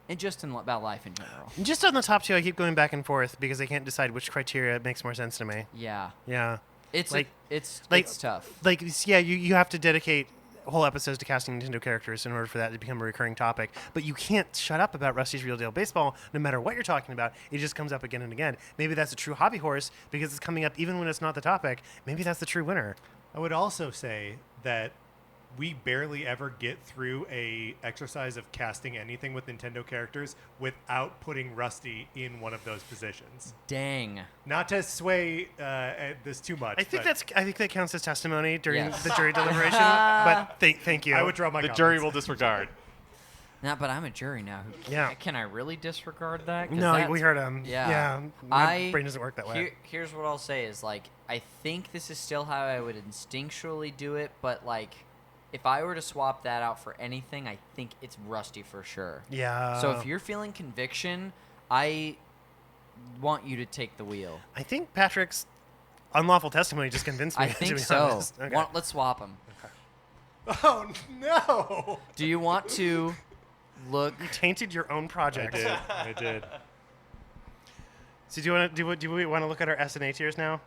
And just about life in general. Just on the top two, I keep going back and forth because I can't decide which criteria makes more sense to me. Yeah. Yeah. It's Like- it's like- tough. Like, yeah, you have to dedicate whole episodes to casting Nintendo characters in order for that to become a recurring topic. But you can't shut up about Rusty's Real Deal Baseball no matter what you're talking about. It just comes up again and again. Maybe that's a true hobby horse because it's coming up even when it's not the topic. Maybe that's the true winner. I would also say that we barely ever get through a exercise of casting anything with Nintendo characters without putting Rusty in one of those positions. Dang. Not to sway this too much. I think but that counts as testimony during Yes. the jury deliberation. But thank you. I would draw my The comments. jury will disregard. Nah, but I'm a jury now. Yeah. Can I really disregard that? 'Cause No, that's- we heard him. Yeah. My brain doesn't work that way. Here's what I'll say is, like, I think this is still how I would instinctually do it, but, like, if I were to swap that out for anything, I think it's Rusty for sure. Yeah. So if you're feeling conviction, I want you to take the wheel. I think Patrick's unlawful testimony just convinced me. I think to be so. honest. Okay. Let's swap them. Oh, no! Do you want to look? You tainted your own project. I did. So do we want to look at our S and A tiers now?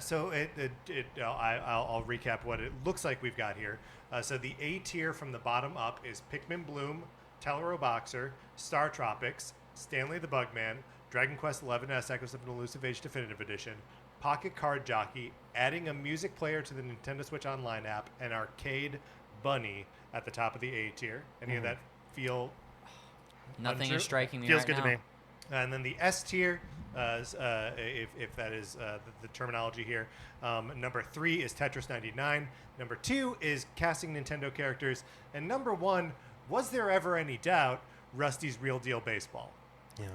So I'll recap what it looks like we've got here. So the A tier from the bottom up is Pikmin Bloom, Tellero Boxer, Star Tropics, Stanley the Bugman, Dragon Quest XI-S Echoes of an Elusive Age Definitive Edition, Pocket Card Jockey, adding a music player to the Nintendo Switch Online app, and Arcade Bunny at the top of the A tier. Any of that feel Nothing untrue? is striking me Feels right good now. to me. And then the S tier, if that is the terminology here, number 3 is Tetris 99. Number 2 is casting Nintendo characters. And number 1, was there ever any doubt, Rusty's Real Deal Baseball. Yeah.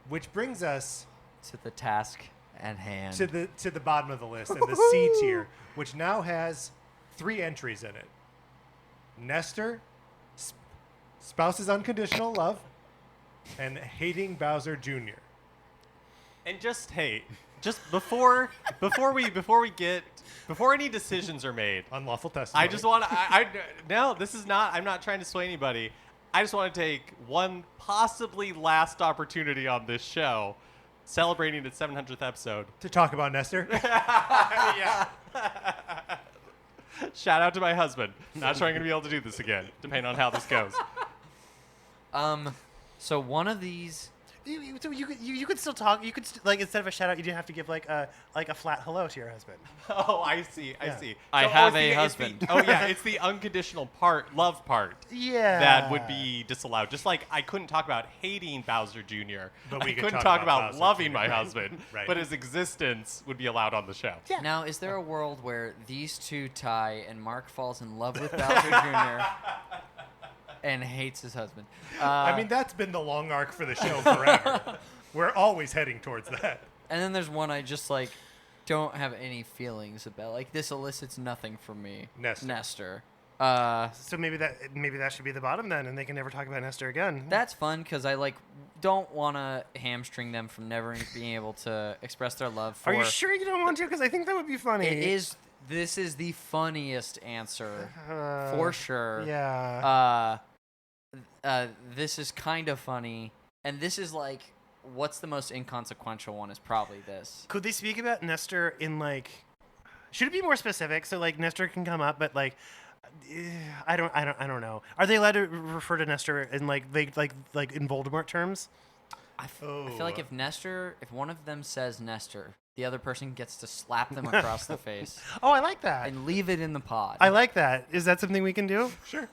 Which brings us To the task at hand. to the bottom of the list, and the C tier, which now has 3 entries in it. Nestor, Spouse's Unconditional Love, and Hating Bowser Jr. And just before any decisions are made, Unlawful testimony. I just want to. No, this is not. I'm not trying to sway anybody. I just want to take one possibly last opportunity on this show, celebrating its 700th episode. to talk about Nestor. Yeah. Shout out to my husband. Not sure I'm going to be able to do this again, depending on how this goes. So one of these. So you could still talk. You could like instead of a shout out, you didn't have to give like a flat hello to your husband. Oh, I see. I Yeah. see. I So, have it's a the- husband. oh yeah, it's the unconditional love part. Yeah. That would be disallowed. Just like I couldn't talk about hating Bowser Jr. But we I could couldn't talk talk about about Bowser loving Jr., my right. husband, Right. but his existence would be allowed on the show. Yeah. Now, is there a world where these two tie and Mark falls in love with Bowser Jr. and hates his husband? I mean, that's been the long arc for the show forever. We're always heading towards that. And then there's one I just like don't have any feelings about. Like this elicits nothing from me. Nestor. So maybe that should be the bottom then, and they can never talk about Nestor again. That's fun because I like don't want to hamstring them from never being able to express their love for. Are you sure you don't want to? Because I think that would be funny. It is. This is the funniest answer for sure. Yeah. This is kind of funny, and this is like, what's the most inconsequential one? Is probably this. Could they speak about Nestor in like? Should it be more specific so like Nestor can come up, but like, I don't know. Are they allowed to refer to Nestor in like in Voldemort terms? I feel like if one of them says Nestor, the other person gets to slap them across the face Oh, I like that. and leave it in the pod. I like that. Is that something we can do? Sure.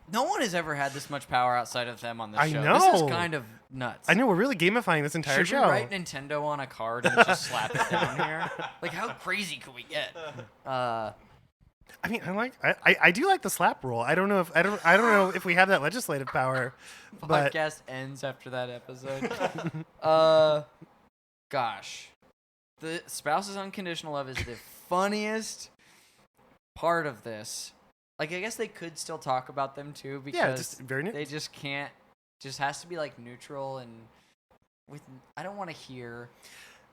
No one has ever had this much power outside of them on this I show. This is know. kind of nuts. I know we're really gamifying this entire Should show. we write Nintendo on a card and just slap it down here? Like, how crazy could we get? I mean, I do like the slap rule. I don't know if we have that legislative power, but Podcast ends after that episode. Gosh, the spouse's unconditional love is the funniest part of this. Like, I guess they could still talk about them too because just very they just can't. Just has to be like neutral and with. I don't want to hear.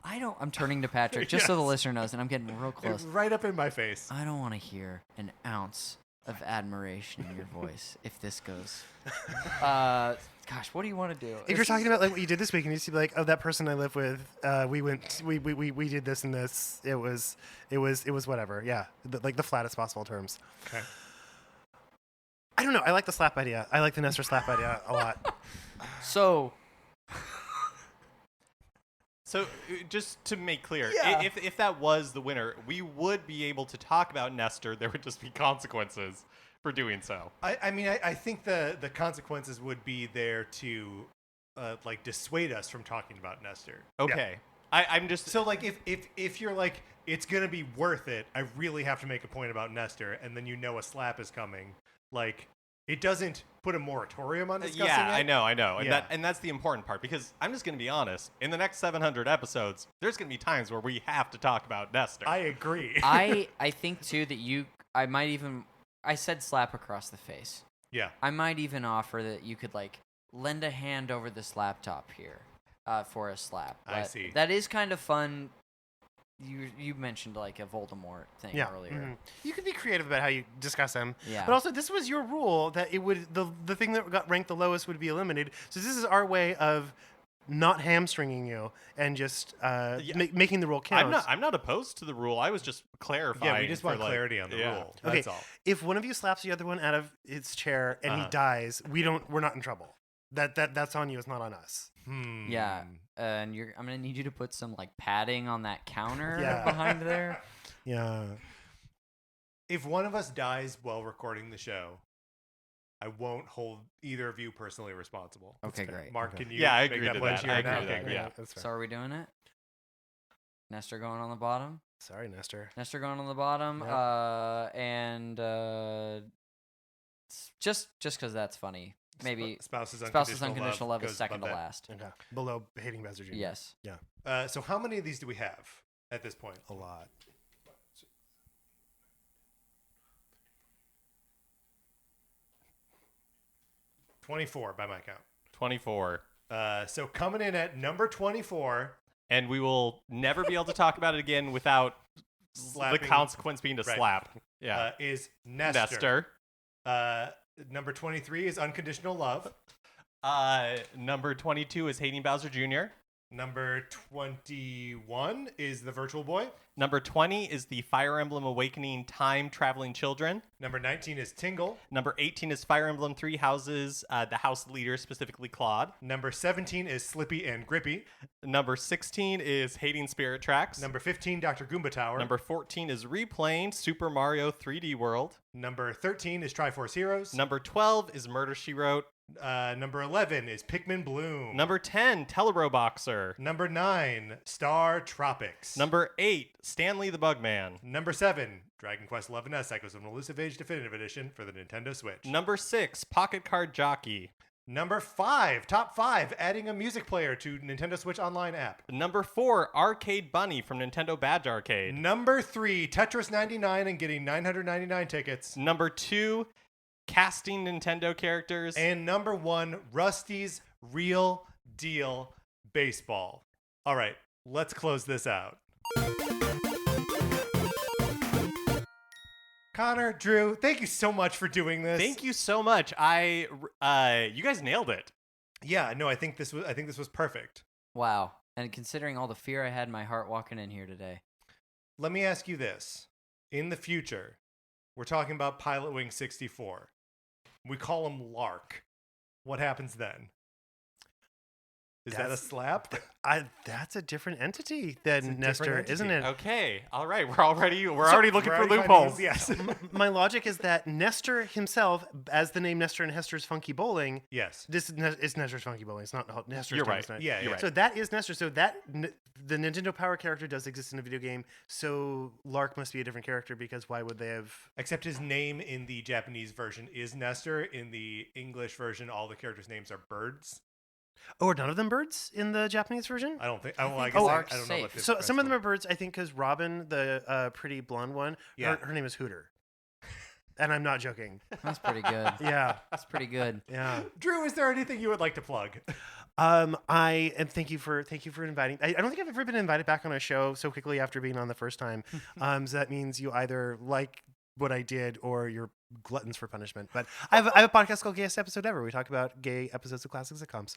I'm turning to Patrick just so the listener knows, and I'm getting real close. Right up in my face. I don't want to hear an ounce of admiration in your voice if this goes. Gosh, what do you want to do? If you're talking about like what you did this week, and you see like, oh, that person I live with, we did this and this. It was whatever. Yeah, like the flattest possible terms. Okay. I don't know. I like the slap idea. I like the Nestor slap idea a lot. So just to make clear, Yeah. if that was the winner, we would be able to talk about Nestor. There would just be consequences for doing so. I mean, I think the consequences would be there to like dissuade us from talking about Nestor. Okay. I'm just So like if you're like it's gonna be worth it, I really have to make a point about Nestor, and then a slap is coming. Like it doesn't put a moratorium on discussing yeah, it. I know, and Yeah. that's the important part, because I'm just gonna be honest. In the next 700 episodes, there's gonna be times where we have to talk about Nestor. I agree. I think too that I said slap across the face. Yeah. I might even offer that you could like lend a hand over this laptop here for a slap. I But see. That is kind of fun. You mentioned like a Voldemort thing Yeah. earlier. Mhm. You could be creative about how you discuss them. Yeah. But also, this was your rule that it would the thing that got ranked the lowest would be eliminated. So this is our way of not hamstringing you and just making the rule count. I'm not opposed to the rule. I was just clarifying. Yeah, we just for, want like, clarity on the yeah. rule. Okay. That's all. If one of you slaps the other one out of its chair and he dies, we're not in trouble. That's on you. It's not on us. Yeah, and I'm gonna need you to put some like padding on that counter Yeah. behind there. Yeah. If one of us dies while recording the show, I won't hold either of you personally responsible. Okay, great. Mark, can you Yeah, I make agree that to pledge that. here I now? agree to Okay, that, great. yeah. That's fair. So are we doing it? Nestor going on the bottom. Sorry, Nestor. Nestor going on the bottom. Yep. And just because that's funny. Maybe Spouse's unconditional love is goes second above to that. last. Okay. Below hating Bastard Jr. Yes. Yeah. So how many of these do we have at this point? A lot. $24 by my count. 24. So coming in at number 24, And we will never be able to talk about it again without Slapping. the consequence being to Right. slap. Yeah. is Nestor. Nestor. Number 23 is Unconditional Love. Number 22 is Hating Bowser Jr. Number 21 is The Virtual Boy. Number 20 is the Fire Emblem Awakening Time Traveling Children. Number 19 is Tingle. Number 18 is Fire Emblem Three Houses, the house leader, specifically Claude. Number 17 is Slippy and Grippy. Number 16 is Hating Spirit Tracks. Number 15, Dr. Goomba Tower. Number 14 is replaying Super Mario 3D World. Number 13 is Triforce Heroes. Number 12 is Murder, She Wrote. Number 11 is Pikmin Bloom. Number 10, Telebroboxer. Number 9, Star Tropics. Number 8, Stanley the Bugman. Number 7, Dragon Quest XI-S Echoes of an Elusive Age Definitive Edition for the Nintendo Switch. Number 6, Pocket Card Jockey. Number 5, top 5, adding a music player to Nintendo Switch Online app. Number 4, Arcade Bunny from Nintendo Badge Arcade. Number 3, Tetris 99 and getting 999 tickets. Number 2, casting Nintendo characters. And number 1, Rusty's Real Deal Baseball. All right, let's close this out. Connor, Drew, thank you so much for doing this. Thank you so much. You guys nailed it. Yeah, no, I think this was perfect. Wow. And considering all the fear I had in my heart walking in here today. Let me ask you this. In the future, we're talking about Pilot Wing 64. We call him Lark. What happens then? Is that a That's- slap? That's a different entity than It's a Nestor, different isn't entity. it? Okay. All right. We're already looking We're for already loopholes. finding- Yes. My logic is that Nestor himself, as the name Nestor in Hester's Funky Bowling, Yes. this is Nestor's Funky Bowling. It's not Nestor's. You're name, right. it's not- Yeah, You're yeah. right. So that is Nestor. So the Nintendo Power character does exist in a video game. So Lark must be a different character because why would they have? Except his name in the Japanese version is Nestor. In the English version, all the characters' names are birds. Oh, are none of them birds in the Japanese version? I don't think. I think guess Lark's I don't know safe. what the So rest some of them are. are birds, I think, because Robin, the pretty blonde one, Yeah. her name is Hooter. And I'm not joking. That's pretty good. Yeah, That's pretty good. yeah. Drew, is there anything you would like to plug? And thank you for inviting. I don't think I've ever been invited back on a show so quickly after being on the first time. So that means you either like what I did or you're gluttons for punishment. But I have a podcast called Gayest Episode Ever. We talk about gay episodes of classic sitcoms.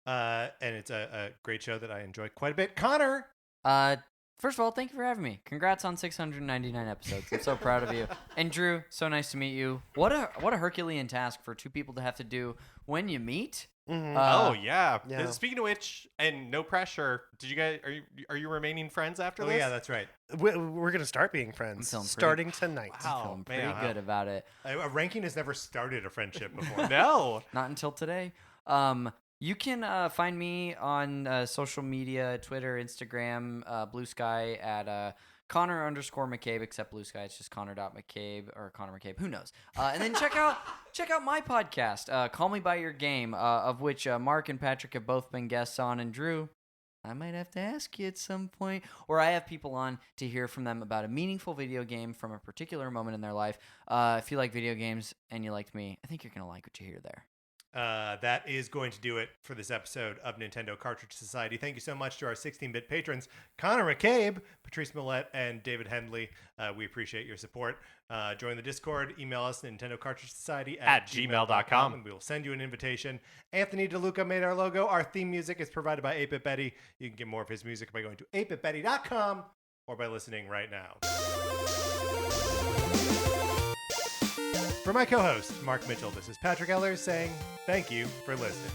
And it's a great show that I enjoy quite a bit. Connor. First of all, thank you for having me. Congrats on 699 episodes. I'm so proud of you. And Drew, so nice to meet you. What a Herculean task for two people to have to do when you meet. Mm-hmm. Oh yeah. Yeah. Speaking of which, and no pressure. Did you guys are you remaining friends after Oh this? yeah, that's right. We're gonna start being friends feeling starting tonight. Wow. Feeling pretty man. good about it. A ranking has never started a friendship before. No. Not until today. You can find me on social media, Twitter, Instagram, Blue Sky at Connor_McCabe, except Blue Sky, it's just Connor.McCabe or Connor McCabe, who knows. And then check out my podcast, Call Me By Your Game, of which Mark and Patrick have both been guests on, and Drew, I might have to ask you at some point, or I have people on to hear from them about a meaningful video game from a particular moment in their life. If you like video games and you liked me, I think you're going to like what you hear there. That is going to do it for this episode of Nintendo Cartridge Society. Thank you so much to our 16-bit patrons, Connor McCabe, Patrice Millette, and David Henley. We appreciate your support. Join the Discord. Email us, Nintendo Cartridge Society At gmail.com. and we will send you an invitation. Anthony DeLuca made our logo. Our theme music is provided by 8-Bit Betty. You can get more of his music by going to 8bitbetty.com or by listening right now. For my co-host, Mark Mitchell, this is Patrick Ellers saying thank you for listening.